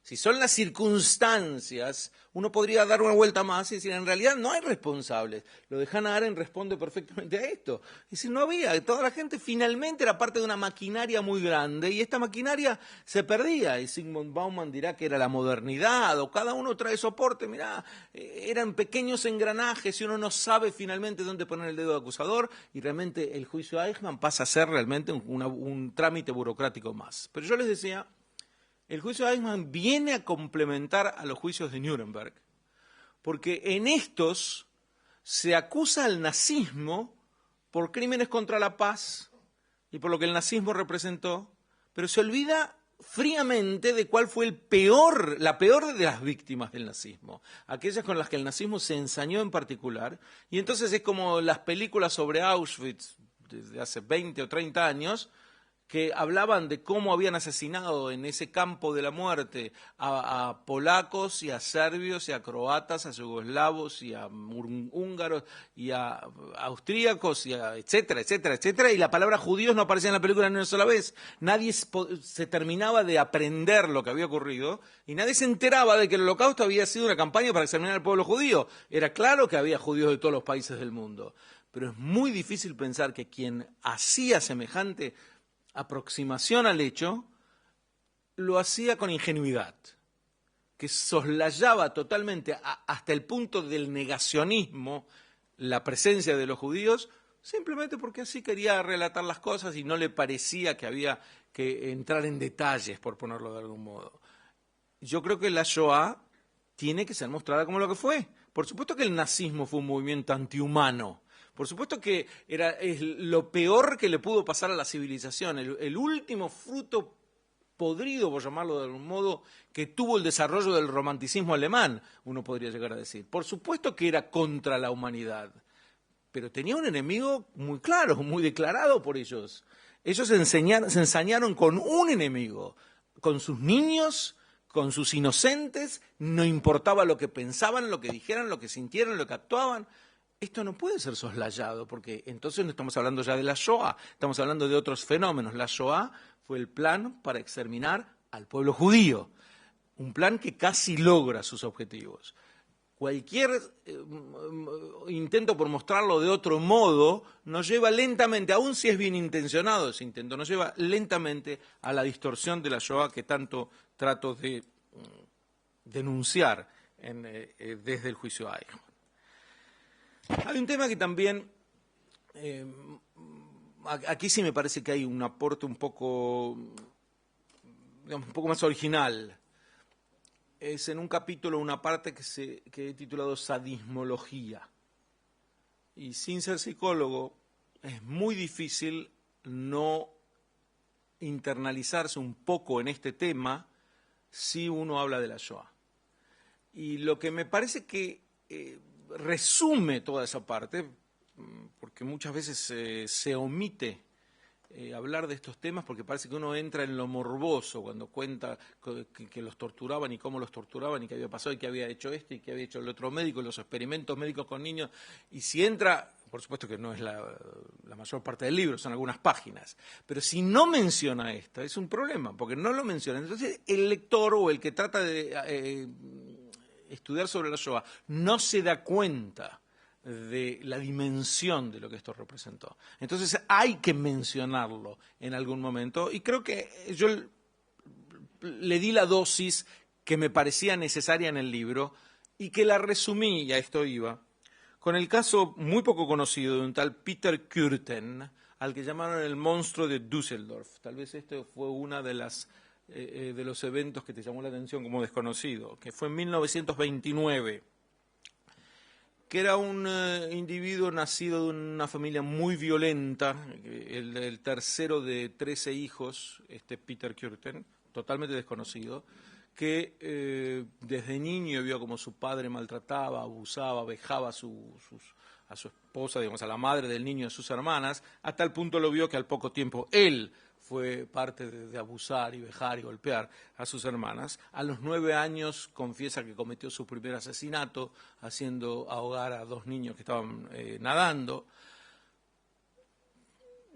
Si son las circunstancias, uno podría dar una vuelta más y decir, en realidad no hay responsables. Lo de Hannah Arendt responde perfectamente a esto. Es decir, no había, toda la gente finalmente era parte de una maquinaria muy grande, y esta maquinaria se perdía. Y Zygmunt Bauman dirá que era la modernidad, o cada uno trae soporte. Mirá, eran pequeños engranajes y uno no sabe finalmente dónde poner el dedo acusador, y realmente el juicio a Eichmann pasa a ser realmente un trámite burocrático más. Pero yo les decía, el juicio de Eichmann viene a complementar a los juicios de Nuremberg, porque en estos se acusa al nazismo por crímenes contra la paz y por lo que el nazismo representó, pero se olvida fríamente de cuál fue la peor de las víctimas del nazismo, aquellas con las que el nazismo se ensañó en particular, y entonces es como las películas sobre Auschwitz desde hace 20 o 30 años, que hablaban de cómo habían asesinado en ese campo de la muerte a polacos y a serbios y a croatas, a yugoslavos y a húngaros y a austríacos y a etcétera, etcétera, etcétera, y la palabra judíos no aparecía en la película ni una sola vez. Nadie se terminaba de aprender lo que había ocurrido, y nadie se enteraba de que el Holocausto había sido una campaña para exterminar al pueblo judío. Era claro que había judíos de todos los países del mundo, pero es muy difícil pensar que quien hacía semejante aproximación al hecho lo hacía con ingenuidad, que soslayaba totalmente hasta el punto del negacionismo la presencia de los judíos, simplemente porque así quería relatar las cosas y no le parecía que había que entrar en detalles, por ponerlo de algún modo. Yo creo que la Shoah tiene que ser mostrada como lo que fue. Por supuesto que el nazismo fue un movimiento antihumano. Por supuesto que es lo peor que le pudo pasar a la civilización, el último fruto podrido, por llamarlo de algún modo, que tuvo el desarrollo del romanticismo alemán, uno podría llegar a decir. Por supuesto que era contra la humanidad, pero tenía un enemigo muy claro, muy declarado por ellos. Ellos se ensañaron con un enemigo, con sus niños, con sus inocentes, no importaba lo que pensaban, lo que dijeran, lo que sintieran, lo que actuaban. Esto no puede ser soslayado, porque entonces no estamos hablando ya de la Shoah, estamos hablando de otros fenómenos. La Shoah fue el plan para exterminar al pueblo judío, un plan que casi logra sus objetivos. Cualquier intento por mostrarlo de otro modo nos lleva lentamente, aun si es bien intencionado ese intento, nos lleva lentamente a la distorsión de la Shoah que tanto trato de denunciar desde el juicio a Eichmann. Hay un tema que también, aquí sí me parece que hay un aporte un poco, digamos, un poco más original. Es en un capítulo, una parte que he titulado Sadismología. Y sin ser psicólogo, es muy difícil no internalizarse un poco en este tema si uno habla de la Shoah. Y lo que me parece que resume toda esa parte, porque muchas veces se omite hablar de estos temas, porque parece que uno entra en lo morboso cuando cuenta que los torturaban y cómo los torturaban y qué había pasado y qué había hecho este y qué había hecho el otro médico, los experimentos médicos con niños. Y si entra, por supuesto que no es la mayor parte del libro, son algunas páginas, pero si no menciona esto, es un problema, porque no lo menciona. Entonces el lector o el que trata de estudiar sobre la Shoah no se da cuenta de la dimensión de lo que esto representó. Entonces hay que mencionarlo en algún momento y creo que yo le di la dosis que me parecía necesaria en el libro y que la resumí, y a esto iba, con el caso muy poco conocido de un tal Peter Kürten, al que llamaron el monstruo de Düsseldorf. Tal vez este fue una de los eventos que te llamó la atención como desconocido, que fue en 1929, que era un individuo nacido de una familia muy violenta, el tercero de 13 hijos, Peter Kürten, totalmente desconocido, que desde niño vio como su padre maltrataba, abusaba, vejaba a su esposa, digamos, a la madre del niño y a sus hermanas, a tal punto lo vio que al poco tiempo él fue parte de abusar y vejar y golpear a sus hermanas. A los 9 años confiesa que cometió su primer asesinato, haciendo ahogar a 2 niños que estaban nadando.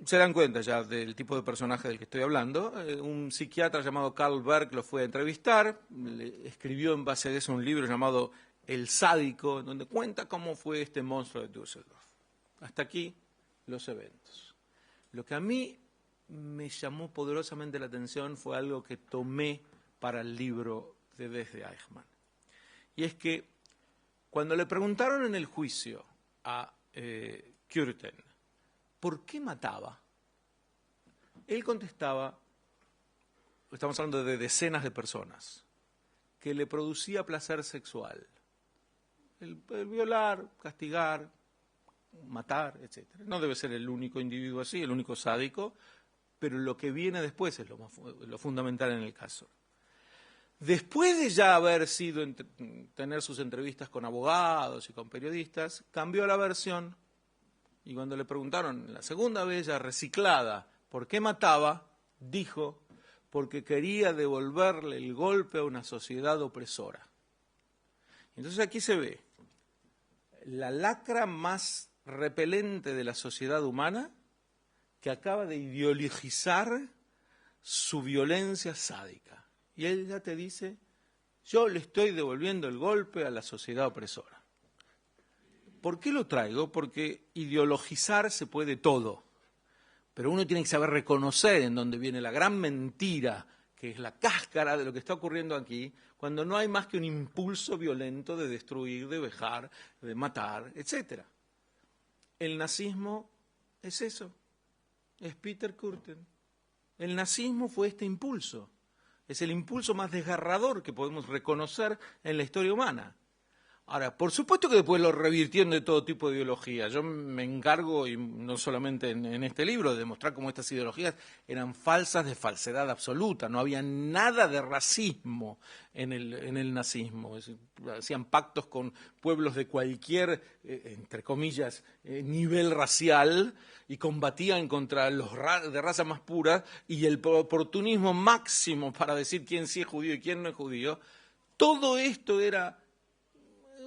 Se dan cuenta ya del tipo de personaje del que estoy hablando. Un psiquiatra llamado Carl Berg lo fue a entrevistar, le escribió en base a eso un libro llamado El Sádico, donde cuenta cómo fue este monstruo de Düsseldorf. Hasta aquí los eventos. Lo que a mí me llamó poderosamente la atención fue algo que tomé para el libro de Desde Eichmann. Y es que cuando le preguntaron en el juicio a Kürten ¿por qué mataba?, él contestaba, estamos hablando de decenas de personas, que le producía placer sexual. El violar, castigar, matar, etc. No debe ser el único individuo así, el único sádico, pero lo que viene después es lo fundamental en el caso. Después de ya haber tener sus entrevistas con abogados y con periodistas, cambió la versión y cuando le preguntaron la segunda vez, ya reciclada, ¿por qué mataba?, dijo, porque quería devolverle el golpe a una sociedad opresora. Entonces aquí se ve la lacra más repelente de la sociedad humana que acaba de ideologizar su violencia sádica. Y él ya te dice, yo le estoy devolviendo el golpe a la sociedad opresora. ¿Por qué lo traigo? Porque ideologizar se puede todo, pero uno tiene que saber reconocer en dónde viene la gran mentira, que es la cáscara de lo que está ocurriendo aquí, cuando no hay más que un impulso violento de destruir, de vejar, de matar, etc. El nazismo es eso, es Peter Kürten. El nazismo fue este impulso, es el impulso más desgarrador que podemos reconocer en la historia humana. Ahora, por supuesto que después lo revirtieron de todo tipo de ideologías. Yo me encargo, y no solamente en este libro, de demostrar cómo estas ideologías eran falsas de falsedad absoluta. No había nada de racismo en el nazismo. Hacían pactos con pueblos de cualquier, entre comillas, nivel racial, y combatían contra los de raza más pura, y el oportunismo máximo para decir quién sí es judío y quién no es judío. Todo esto era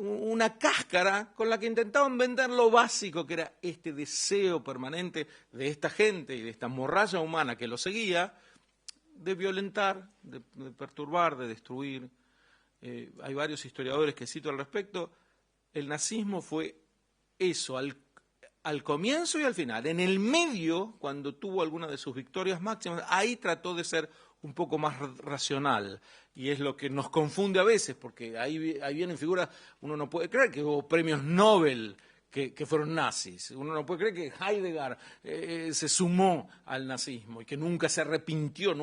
una cáscara con la que intentaban vender lo básico, que era este deseo permanente de esta gente y de esta morralla humana que lo seguía, de violentar, de perturbar, de destruir. Hay varios historiadores que cito al respecto. El nazismo fue eso, al comienzo y al final. En el medio, cuando tuvo alguna de sus victorias máximas, ahí trató de ser un poco más racional, y es lo que nos confunde a veces, porque ahí vienen figuras, uno no puede creer que hubo premios Nobel que fueron nazis, uno no puede creer que Heidegger se sumó al nazismo y que nunca se arrepintió,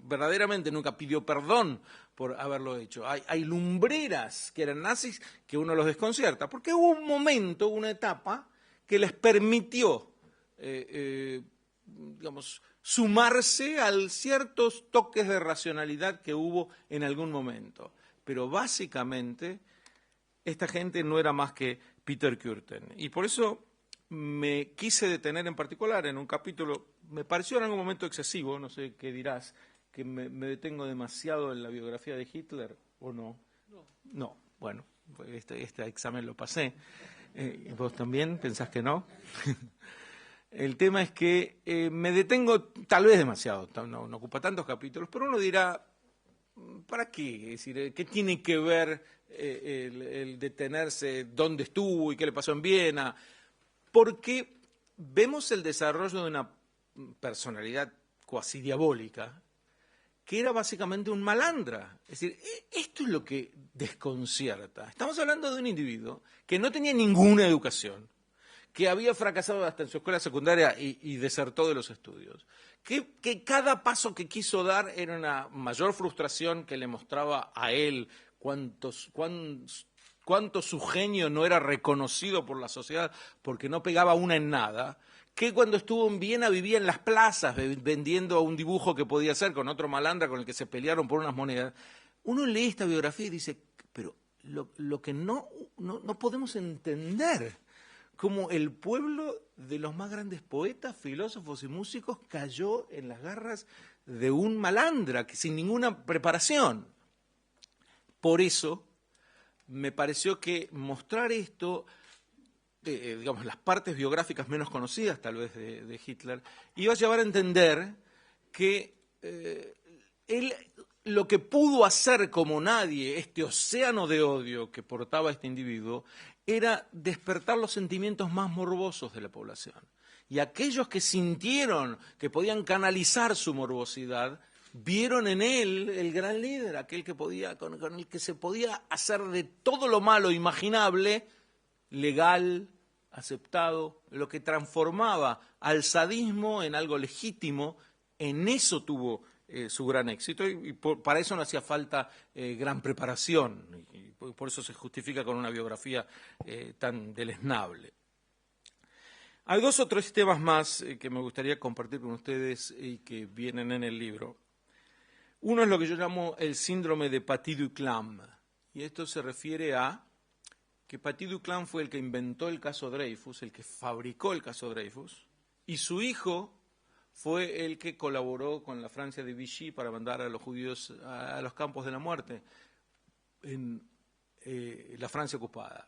verdaderamente nunca pidió perdón por haberlo hecho. Hay lumbreras que eran nazis que uno los desconcierta, porque hubo un momento, una etapa que les permitió, digamos, sumarse a ciertos toques de racionalidad que hubo en algún momento. Pero básicamente esta gente no era más que Peter Kürten. Y por eso me quise detener en particular en un capítulo, me pareció en algún momento excesivo, no sé qué dirás, que me detengo demasiado en la biografía de Hitler, ¿o no? No, bueno, este examen lo pasé. ¿Vos también pensás que no? El tema es que me detengo tal vez demasiado, no ocupa tantos capítulos, pero uno dirá, ¿para qué? Es decir, ¿qué tiene que ver el detenerse dónde estuvo y qué le pasó en Viena? Porque vemos el desarrollo de una personalidad cuasi diabólica, que era básicamente un malandra. Es decir, esto es lo que desconcierta. Estamos hablando de un individuo que no tenía ninguna educación, que había fracasado hasta en su escuela secundaria y desertó de los estudios, que cada paso que quiso dar era una mayor frustración que le mostraba a él cuánto su genio no era reconocido por la sociedad porque no pegaba una en nada, que cuando estuvo en Viena vivía en las plazas vendiendo un dibujo que podía hacer con otro malandra con el que se pelearon por unas monedas. Uno lee esta biografía y dice, pero lo que no podemos entender, cómo el pueblo de los más grandes poetas, filósofos y músicos cayó en las garras de un malandra que sin ninguna preparación. Por eso me pareció que mostrar esto, digamos, las partes biográficas menos conocidas tal vez de Hitler, iba a llevar a entender que él lo que pudo hacer como nadie, este océano de odio que portaba este individuo, era despertar los sentimientos más morbosos de la población. Y aquellos que sintieron que podían canalizar su morbosidad, vieron en él el gran líder, aquel que podía, con el que se podía hacer de todo lo malo imaginable, legal, aceptado, lo que transformaba al sadismo en algo legítimo. En eso tuvo su gran éxito, y para eso no hacía falta gran preparación, y por eso se justifica con una biografía tan deleznable. Hay dos o tres temas más que me gustaría compartir con ustedes y que vienen en el libro. Uno es lo que yo llamo el síndrome de Paty-Duclam, y esto se refiere a que Paty-Duclam fue el que inventó el caso Dreyfus, el que fabricó el caso Dreyfus, y su hijo fue el que colaboró con la Francia de Vichy para mandar a los judíos a los campos de la muerte en la Francia ocupada.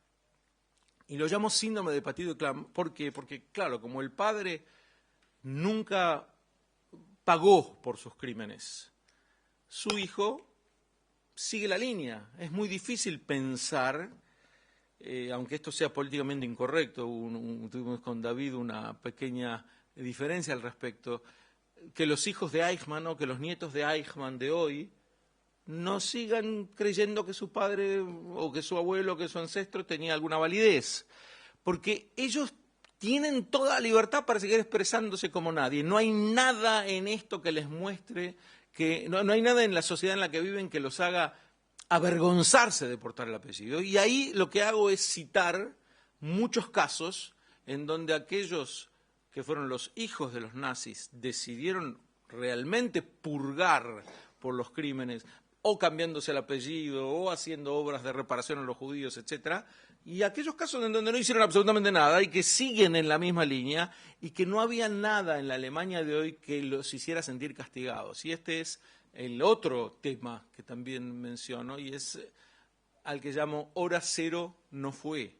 Y lo llamo síndrome de Paty-Duclam, ¿por qué? Porque, claro, como el padre nunca pagó por sus crímenes, su hijo sigue la línea. Es muy difícil pensar, aunque esto sea políticamente incorrecto, tuvimos con David una pequeña diferencia al respecto, que los hijos de Eichmann o que los nietos de Eichmann de hoy no sigan creyendo que su padre o que su abuelo o que su ancestro tenía alguna validez, porque ellos tienen toda la libertad para seguir expresándose como nadie. No hay nada en esto que les muestre, que no hay nada en la sociedad en la que viven que los haga avergonzarse de portar el apellido. Y ahí lo que hago es citar muchos casos en donde aquellos que fueron los hijos de los nazis decidieron realmente purgar por los crímenes, o cambiándose el apellido, o haciendo obras de reparación a los judíos, etcétera, y aquellos casos en donde no hicieron absolutamente nada y que siguen en la misma línea y que no había nada en la Alemania de hoy que los hiciera sentir castigados. Y este es el otro tema que también menciono, y es al que llamo hora cero no fue.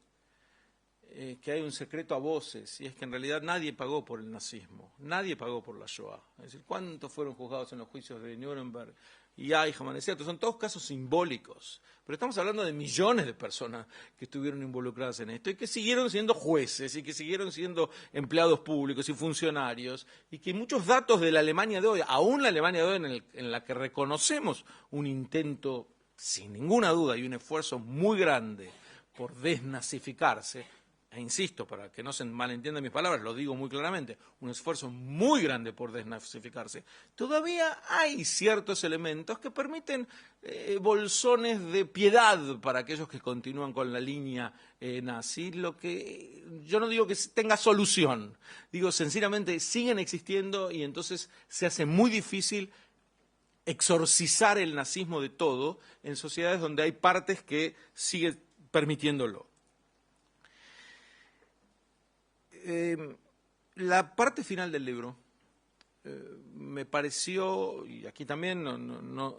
Que hay un secreto a voces, y es que en realidad nadie pagó por el nazismo, nadie pagó por la Shoah. Es decir, ¿cuántos fueron juzgados en los juicios de Nuremberg y Eichmann? Es cierto, son todos casos simbólicos, pero estamos hablando de millones de personas que estuvieron involucradas en esto y que siguieron siendo jueces y que siguieron siendo empleados públicos y funcionarios, y que muchos datos de la Alemania de hoy, aún la Alemania de hoy en la que reconocemos un intento, sin ninguna duda, y un esfuerzo muy grande por desnazificarse, e insisto, para que no se malentiendan mis palabras, lo digo muy claramente, un esfuerzo muy grande por desnazificarse, todavía hay ciertos elementos que permiten bolsones de piedad para aquellos que continúan con la línea nazi, lo que yo no digo que tenga solución, digo sencillamente siguen existiendo, y entonces se hace muy difícil exorcizar el nazismo de todo en sociedades donde hay partes que siguen permitiéndolo. La parte final del libro me pareció, y aquí también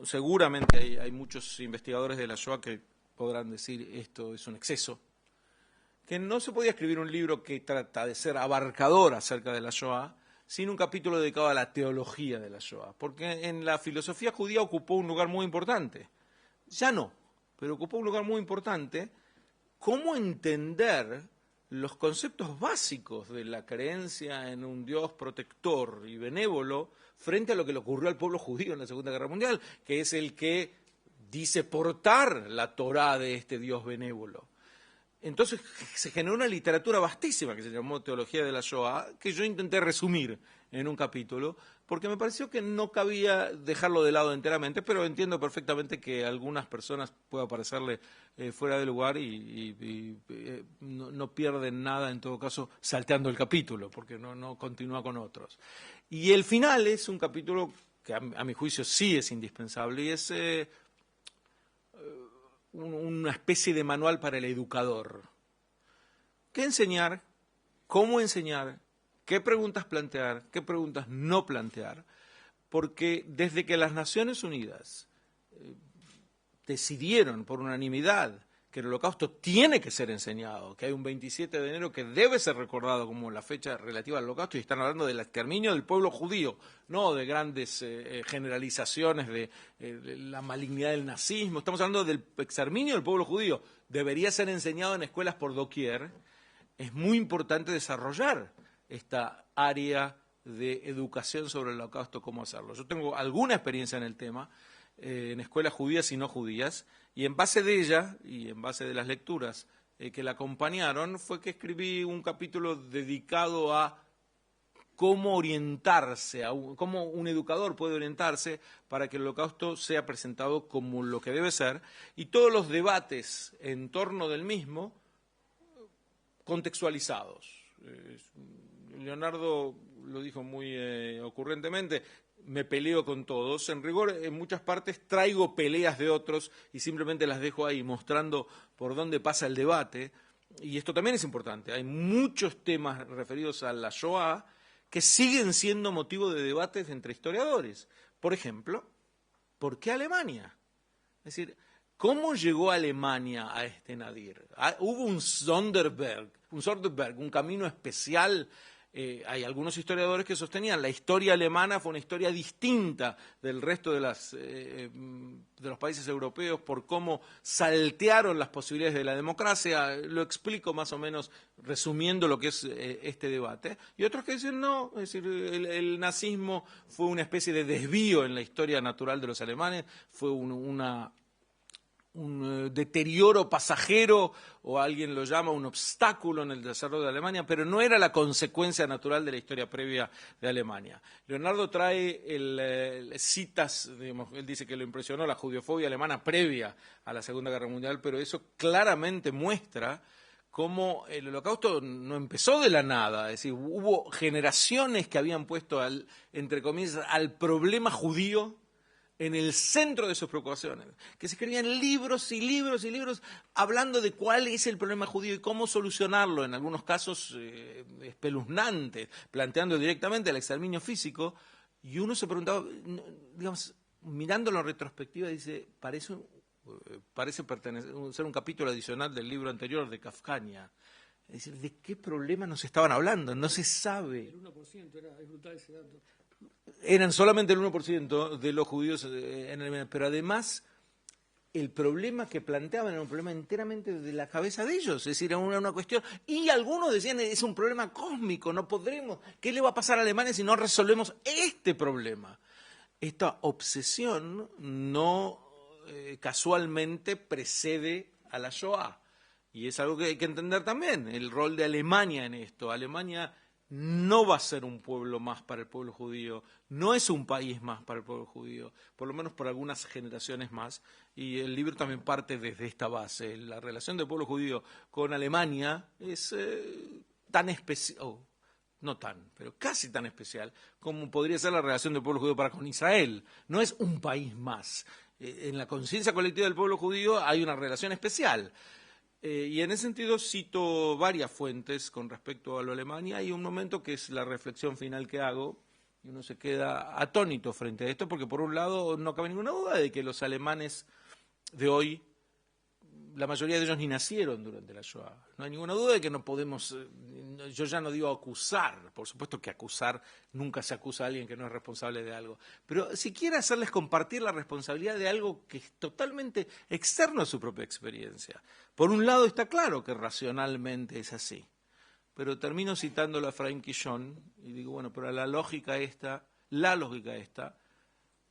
seguramente hay muchos investigadores de la Shoah que podrán decir esto es un exceso, que no se podía escribir un libro que trata de ser abarcador acerca de la Shoah sin un capítulo dedicado a la teología de la Shoah, porque en la filosofía judía ocupó un lugar muy importante. Ya no, pero ocupó un lugar muy importante. ¿Cómo entender los conceptos básicos de la creencia en un Dios protector y benévolo frente a lo que le ocurrió al pueblo judío en la Segunda Guerra Mundial, que es el que dice portar la Torá de este Dios benévolo? Entonces se generó una literatura vastísima que se llamó Teología de la Shoah, que yo intenté resumir en un capítulo, porque me pareció que no cabía dejarlo de lado enteramente, pero entiendo perfectamente que a algunas personas pueda parecerle fuera de lugar y no pierden nada, en todo caso, salteando el capítulo, porque no continúa con otros. Y el final es un capítulo que a mi juicio sí es indispensable, y es una especie de manual para el educador. ¿Qué enseñar? ¿Cómo enseñar? ¿Qué preguntas plantear? ¿Qué preguntas no plantear? Porque desde que las Naciones Unidas decidieron por unanimidad que el Holocausto tiene que ser enseñado, que hay un 27 de enero que debe ser recordado como la fecha relativa al Holocausto, y están hablando del exterminio del pueblo judío, no de grandes generalizaciones de la malignidad del nazismo, estamos hablando del exterminio del pueblo judío, debería ser enseñado en escuelas por doquier. Es muy importante desarrollar esta área de educación sobre el Holocausto, cómo hacerlo. Yo tengo alguna experiencia en el tema, en escuelas judías y no judías, y en base de ella, y en base de las lecturas que la acompañaron, fue que escribí un capítulo dedicado a cómo orientarse, cómo un educador puede orientarse para que el Holocausto sea presentado como lo que debe ser, y todos los debates en torno del mismo contextualizados. Leonardo lo dijo muy ocurrentemente, me peleo con todos. En rigor, en muchas partes traigo peleas de otros y simplemente las dejo ahí, mostrando por dónde pasa el debate. Y esto también es importante. Hay muchos temas referidos a la Shoah que siguen siendo motivo de debates entre historiadores. Por ejemplo, ¿por qué Alemania? Es decir, ¿cómo llegó Alemania a este nadir? Hubo un Sonderberg, un camino especial. Hay algunos historiadores que sostenían la historia alemana fue una historia distinta del resto de los países europeos por cómo saltearon las posibilidades de la democracia. Lo explico más o menos resumiendo lo que es este debate. Y otros que dicen no, es decir, el nazismo fue una especie de desvío en la historia natural de los alemanes, fue una un deterioro pasajero, o alguien lo llama un obstáculo en el desarrollo de Alemania, pero no era la consecuencia natural de la historia previa de Alemania. Leonardo trae citas, digamos, él dice que lo impresionó la judiofobia alemana previa a la Segunda Guerra Mundial, pero eso claramente muestra cómo el Holocausto no empezó de la nada, es decir, hubo generaciones que habían puesto, entre comillas, al problema judío en el centro de sus preocupaciones, que se escribían libros y libros y libros hablando de cuál es el problema judío y cómo solucionarlo, en algunos casos espeluznantes, planteando directamente el exterminio físico, y uno se preguntaba, digamos, mirándolo en retrospectiva, dice, parece ser un capítulo adicional del libro anterior de Kafkania. Es decir, ¿de qué problema nos estaban hablando? No se sabe. El 1% es brutal ese dato. Eran solamente el 1% de los judíos en Alemania, pero además el problema que planteaban era un problema enteramente de la cabeza de ellos, es decir, era una cuestión, y algunos decían, es un problema cósmico, no podremos, ¿qué le va a pasar a Alemania si no resolvemos este problema? Esta obsesión no casualmente precede a la Shoah, y es algo que hay que entender también, el rol de Alemania en esto. Alemania no va a ser un pueblo más para el pueblo judío, no es un país más para el pueblo judío, por lo menos por algunas generaciones más, y el libro también parte desde esta base. La relación del pueblo judío con Alemania es tan especial, no tan, pero casi tan especial, como podría ser la relación del pueblo judío para con Israel. No es un país más. En la conciencia colectiva del pueblo judío hay una relación especial. Y en ese sentido cito varias fuentes con respecto a lo Alemania. Hay un momento que es la reflexión final que hago, y uno se queda atónito frente a esto, porque por un lado no cabe ninguna duda de que los alemanes de hoy, la mayoría de ellos ni nacieron durante la Shoah. No hay ninguna duda de que no podemos, yo ya no digo acusar, por supuesto que acusar, nunca se acusa a alguien que no es responsable de algo, pero siquiera hacerles compartir la responsabilidad de algo que es totalmente externo a su propia experiencia. Por un lado está claro que racionalmente es así, pero termino citándolo a Efraim Quillón y digo, bueno, pero la lógica esta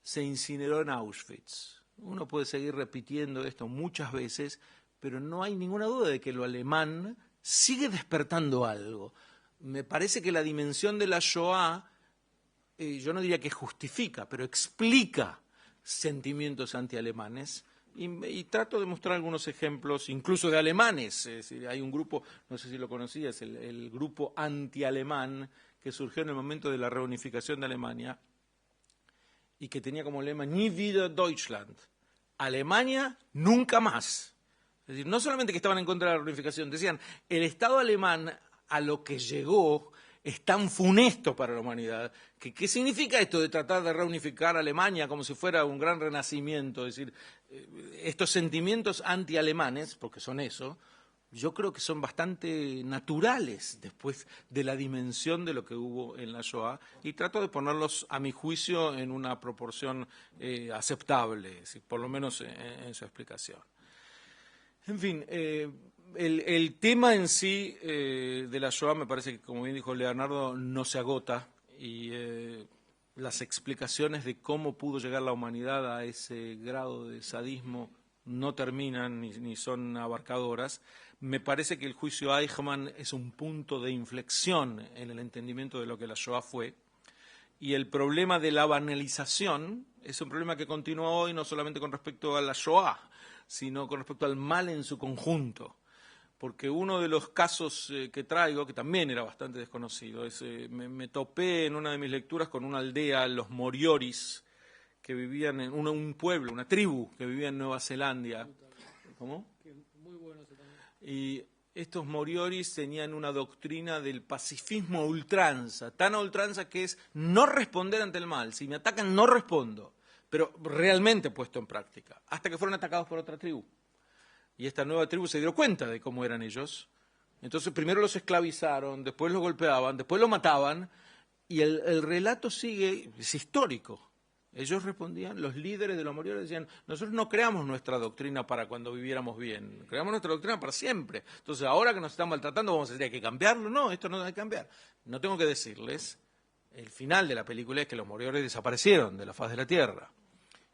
se incineró en Auschwitz. Uno puede seguir repitiendo esto muchas veces, pero no hay ninguna duda de que lo alemán sigue despertando algo. Me parece que la dimensión de la Shoah, yo no diría que justifica, pero explica sentimientos antialemanes. Y trato de mostrar algunos ejemplos, incluso de alemanes. Es decir, hay un grupo, no sé si lo conocías, el grupo antialemán, que surgió en el momento de la reunificación de Alemania, y que tenía como lema Nie wieder Deutschland, Alemania nunca más. Es decir, no solamente que estaban en contra de la reunificación, decían, el Estado alemán a lo que llegó es tan funesto para la humanidad, que ¿qué significa esto de tratar de reunificar a Alemania como si fuera un gran renacimiento? Es decir, estos sentimientos anti-alemanes, porque son eso, yo creo que son bastante naturales después de la dimensión de lo que hubo en la Shoah, y trato de ponerlos, a mi juicio, en una proporción aceptable, por lo menos en su explicación. En fin, el tema en sí de la Shoah me parece que, como bien dijo Leonardo, no se agota, y las explicaciones de cómo pudo llegar la humanidad a ese grado de sadismo no terminan ni son abarcadoras. Me parece que el juicio Eichmann es un punto de inflexión en el entendimiento de lo que la Shoah fue, y el problema de la banalización es un problema que continúa hoy no solamente con respecto a la Shoah, sino con respecto al mal en su conjunto. Porque uno de los casos que traigo, que también era bastante desconocido, es me topé en una de mis lecturas con una aldea, los Morioris, que vivían en un pueblo, una tribu que vivía en Nueva Zelanda. ¿Cómo? Muy bueno ese también. Y estos Morioris tenían una doctrina del pacifismo a ultranza, tan a ultranza que es no responder ante el mal. Si me atacan, no respondo, pero realmente puesto en práctica, hasta que fueron atacados por otra tribu. Y esta nueva tribu se dio cuenta de cómo eran ellos. Entonces primero los esclavizaron, después los golpeaban, después los mataban, y el relato sigue, es histórico. Ellos respondían, los líderes de los Morioris decían, nosotros no creamos nuestra doctrina para cuando viviéramos bien, creamos nuestra doctrina para siempre. Entonces ahora que nos están maltratando vamos a decir, hay que cambiarlo. No, esto no hay que cambiar. No tengo que decirles, el final de la película es que los Morioris desaparecieron de la faz de la Tierra.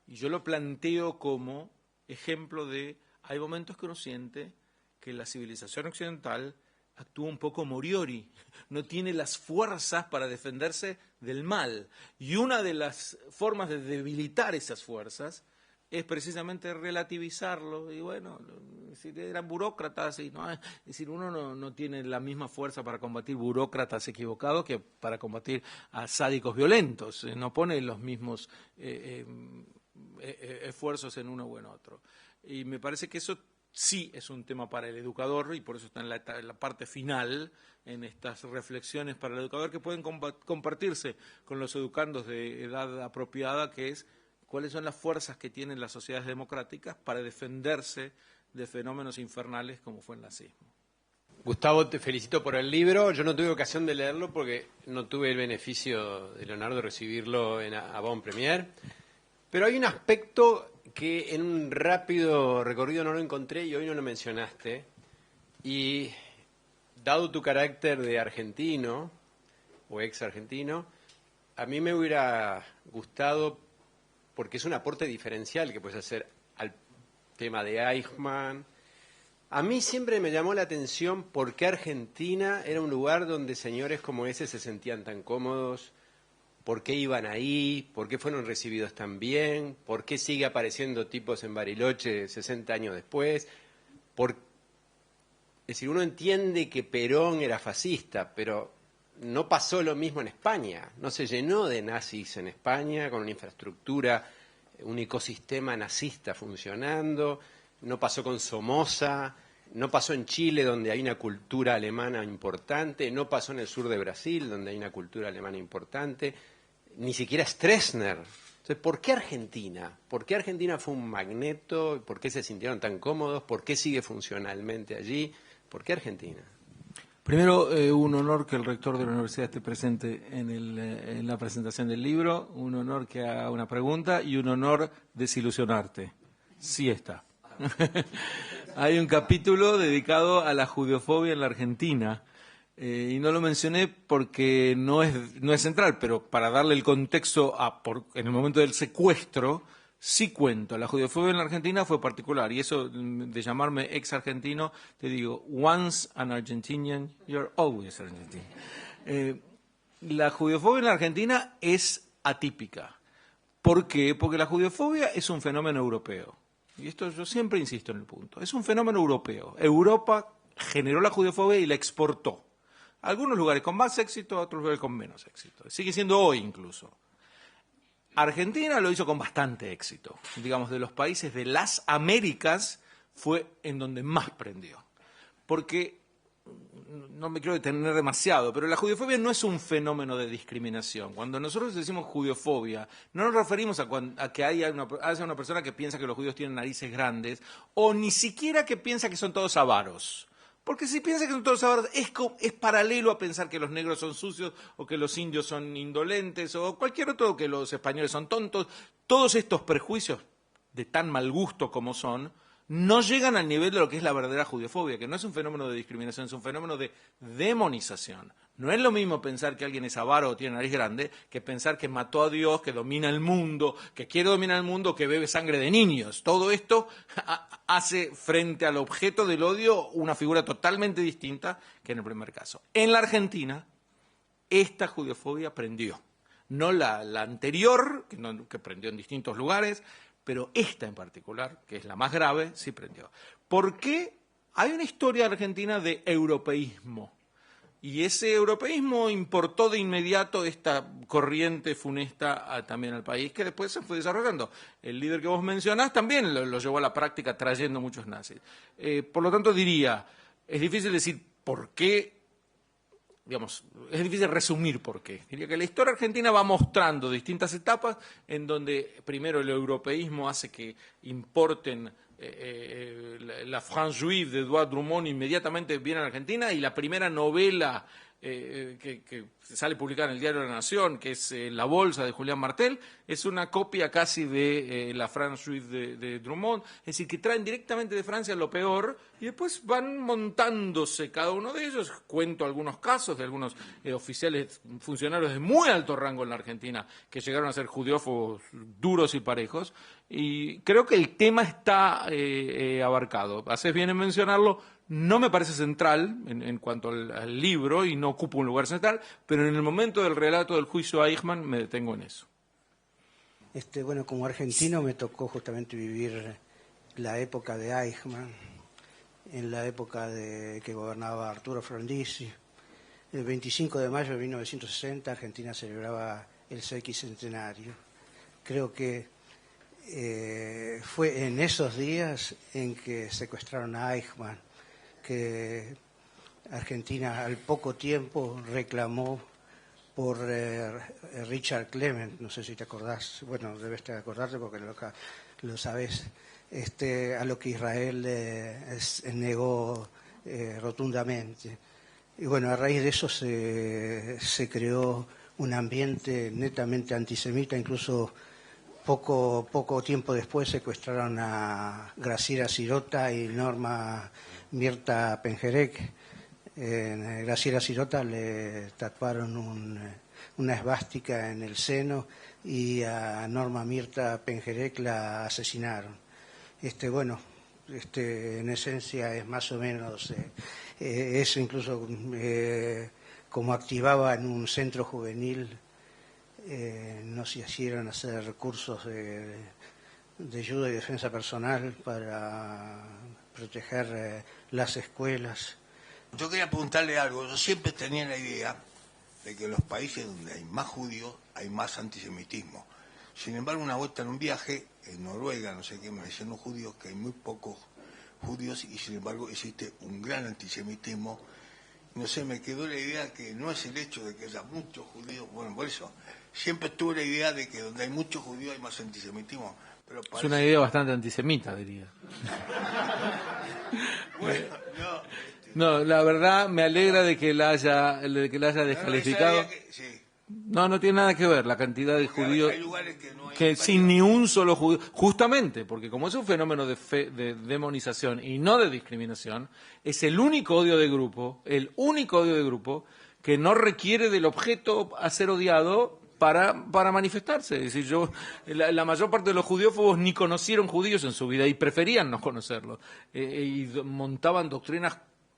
Y yo lo planteo como ejemplo de, hay momentos que uno siente que la civilización occidental actúa un poco Moriori, no tiene las fuerzas para defenderse del mal. Y una de las formas de debilitar esas fuerzas es precisamente relativizarlo. Y bueno, si eran burócratas, y no, es decir, uno no tiene la misma fuerza para combatir burócratas equivocados que para combatir a sádicos violentos. No pone los mismos esfuerzos en uno o en otro. Y me parece que eso sí es un tema para el educador, y por eso está en la parte final, en estas reflexiones para el educador, que pueden compartirse con los educandos de edad apropiada, que es cuáles son las fuerzas que tienen las sociedades democráticas para defenderse de fenómenos infernales como fue el nazismo. Gustavo, te felicito por el libro. Yo no tuve ocasión de leerlo porque no tuve el beneficio de Leonardo de recibirlo en Avant Premier, pero hay un aspecto que en un rápido recorrido no lo encontré y hoy no lo mencionaste, y dado tu carácter de argentino o ex argentino, a mí me hubiera gustado, porque es un aporte diferencial que puedes hacer al tema de Eichmann. A mí siempre me llamó la atención por qué Argentina era un lugar donde señores como ese se sentían tan cómodos. ¿Por qué iban ahí? ¿Por qué fueron recibidos tan bien? ¿Por qué sigue apareciendo tipos en Bariloche 60 años después? Es decir, uno entiende que Perón era fascista, pero no pasó lo mismo en España. No se llenó de nazis en España con una infraestructura, un ecosistema nazista funcionando. No pasó con Somoza. No pasó en Chile, donde hay una cultura alemana importante. No pasó en el sur de Brasil, donde hay una cultura alemana importante. Ni siquiera Stroessner. Entonces, ¿por qué Argentina? ¿Por qué Argentina fue un magneto? ¿Por qué se sintieron tan cómodos? ¿Por qué sigue funcionalmente allí? ¿Por qué Argentina? Primero, un honor que el rector de la universidad esté presente en la presentación del libro, un honor que haga una pregunta y un honor desilusionarte. Sí está. Hay un capítulo dedicado a la judeofobia en la Argentina, y no lo mencioné porque no es central, pero para darle el contexto en el momento del secuestro, sí cuento. La judeofobia en la Argentina fue particular, y eso de llamarme ex argentino, te digo, once an Argentinian, you're always Argentine. La judeofobia en la Argentina es atípica. ¿Por qué? Porque la judeofobia es un fenómeno europeo. Y esto yo siempre insisto en el punto. Es un fenómeno europeo. Europa generó la judeofobia y la exportó. Algunos lugares con más éxito, otros lugares con menos éxito. Sigue siendo hoy incluso. Argentina lo hizo con bastante éxito. Digamos, de los países de las Américas fue en donde más prendió. Porque, no me quiero detener demasiado, pero la judeofobia no es un fenómeno de discriminación. Cuando nosotros decimos judeofobia, no nos referimos a que haya una persona que piensa que los judíos tienen narices grandes, o ni siquiera que piensa que son todos avaros. Porque si piensa que son todos avaros, es paralelo a pensar que los negros son sucios, o que los indios son indolentes, o cualquier otro, que los españoles son tontos. Todos estos prejuicios de tan mal gusto como son, no llegan al nivel de lo que es la verdadera judeofobia, que no es un fenómeno de discriminación, es un fenómeno de demonización. No es lo mismo pensar que alguien es avaro o tiene nariz grande que pensar que mató a Dios, que domina el mundo, que quiere dominar el mundo, que bebe sangre de niños. Todo esto hace frente al objeto del odio una figura totalmente distinta que en el primer caso. En la Argentina, esta judeofobia prendió. No la anterior, que prendió en distintos lugares, pero esta en particular, que es la más grave, sí prendió. ¿Por qué? Hay una historia argentina de europeísmo, y ese europeísmo importó de inmediato esta corriente funesta también al país, que después se fue desarrollando. El líder que vos mencionás también lo llevó a la práctica trayendo muchos nazis. Por lo tanto, diría, es difícil decir por qué. Digamos, es difícil resumir por qué. Diría que la historia argentina va mostrando distintas etapas en donde primero el europeísmo hace que importen la France Juive de Edouard Drummond inmediatamente viene a la Argentina, y la primera novela que sale publicada en el Diario de la Nación, que es La Bolsa de Julián Martel, es una copia casi de La France Juive de Drummond, es decir, que traen directamente de Francia lo peor y después van montándose cada uno de ellos. Cuento algunos casos de algunos oficiales, funcionarios de muy alto rango en la Argentina, que llegaron a ser judeófobos duros y parejos, y creo que el tema está abarcado. Haces bien en mencionarlo. No me parece central en cuanto al libro y no ocupa un lugar central, pero en el momento del relato del juicio a Eichmann me detengo en eso. Bueno, como argentino me tocó justamente vivir la época de Eichmann, en la época de que gobernaba Arturo Frondizi. El 25 de mayo de 1960 Argentina celebraba el sesquicentenario. Creo que fue en esos días en que secuestraron a Eichmann, que Argentina al poco tiempo reclamó por Richard Clement, no sé si te acordás, bueno, debes de acordarte porque lo sabes, a lo que Israel negó rotundamente. Y bueno, a raíz de eso se creó un ambiente netamente antisemita, incluso poco tiempo después secuestraron a Graciela Sirota y Norma Mirta Pengerek. Graciela Sirota le tatuaron una esvástica en el seno y a Norma Mirta Pengerek la asesinaron. En esencia es más o menos eso, incluso como activaba en un centro juvenil, no se hicieron hacer cursos de ayuda y defensa personal para proteger las escuelas. Yo quería preguntarle algo. Yo siempre tenía la idea de que en los países donde hay más judíos hay más antisemitismo. Sin embargo, una vuelta en un viaje en Noruega, no sé qué, me decían los judíos que hay muy pocos judíos y sin embargo existe un gran antisemitismo. No sé, me quedó la idea que no es el hecho de que haya muchos judíos, bueno, por eso siempre tuve la idea de que donde hay muchos judíos hay más antisemitismo. Pero parece... Es una idea bastante antisemita, diría. Bueno, no, la verdad me alegra de que la haya descalificado. No tiene nada que ver la cantidad de judíos que sin ni un solo judío, justamente porque como es un fenómeno de demonización y no de discriminación, es el único odio de grupo que no requiere del objeto a ser odiado para manifestarse. Es decir, la mayor parte de los judiófobos ni conocieron judíos en su vida y preferían no conocerlos, y montaban doctrinas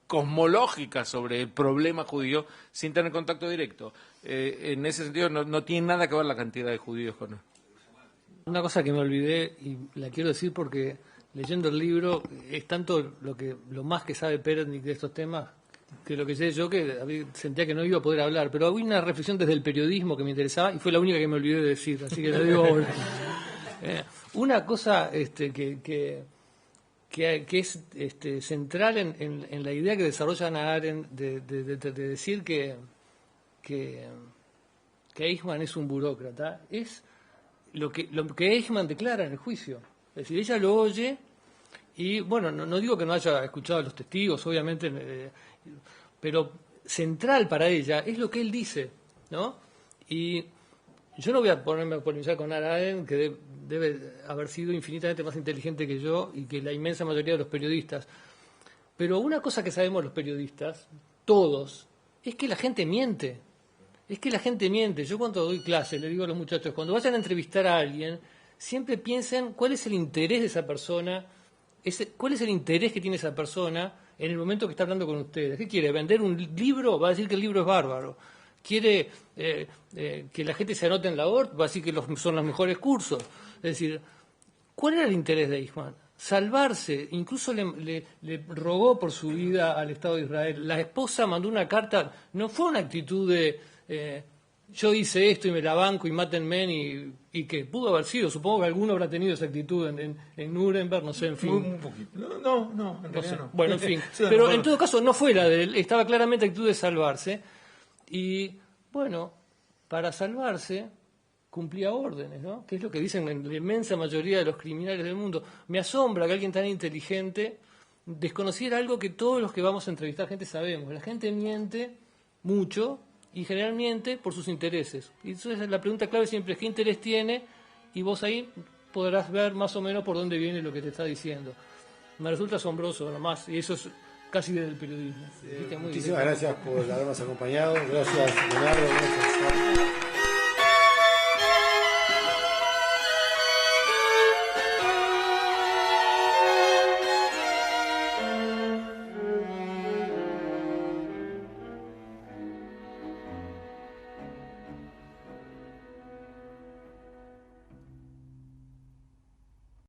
cosmológicas sobre el problema judío sin tener contacto directo. En ese sentido no tiene nada que ver la cantidad de judíos con él. Una cosa que me olvidé y la quiero decir porque leyendo el libro es tanto lo más que sabe Peretnik de estos temas que lo que sé yo, que sentía que no iba a poder hablar, pero había una reflexión desde el periodismo que me interesaba y fue la única que me olvidé de decir, así que lo digo ahora. Una cosa que es central en la idea que desarrolla Hannah Arendt de decir que Eichmann es un burócrata, es lo que Eichmann declara en el juicio. Es decir, ella lo oye y, bueno, no digo que no haya escuchado a los testigos, obviamente, pero central para ella es lo que él dice, ¿no? Y yo no voy a ponerme a polemizar con Hannah Arendt, que debe haber sido infinitamente más inteligente que yo y que la inmensa mayoría de los periodistas. Pero una cosa que sabemos los periodistas, todos, es que la gente miente. Es que la gente miente. Yo cuando doy clase le digo a los muchachos, cuando vayan a entrevistar a alguien, siempre piensen cuál es el interés de esa persona, cuál es el interés que tiene esa persona en el momento que está hablando con ustedes. ¿Qué quiere? ¿Vender un libro? Va a decir que el libro es bárbaro. ¿Quiere que la gente se anote en la ORT? Va a decir que son los mejores cursos. Es decir, ¿cuál era el interés de Eichmann? Salvarse. Incluso le rogó por su vida al Estado de Israel. La esposa mandó una carta. No fue una actitud de yo hice esto y me la banco y mátenme y que pudo haber sido. Supongo que alguno habrá tenido esa actitud en Nuremberg, no sé, en fin. Un poquito. No, en realidad no. Bueno, en fin. Pero en todo caso no fue la de él. Estaba claramente actitud de salvarse. Y, bueno, para salvarse cumplía órdenes, ¿no? Que es lo que dicen la inmensa mayoría de los criminales del mundo. Me asombra que alguien tan inteligente desconociera algo que todos los que vamos a entrevistar gente sabemos. La gente miente mucho y generalmente por sus intereses. Y entonces la pregunta clave siempre es ¿qué interés tiene? Y vos ahí podrás ver más o menos por dónde viene lo que te está diciendo. Me resulta asombroso nomás, y eso es casi desde el periodismo. Muchísimas gracias por habernos acompañado. Gracias, Leonardo. Gracias.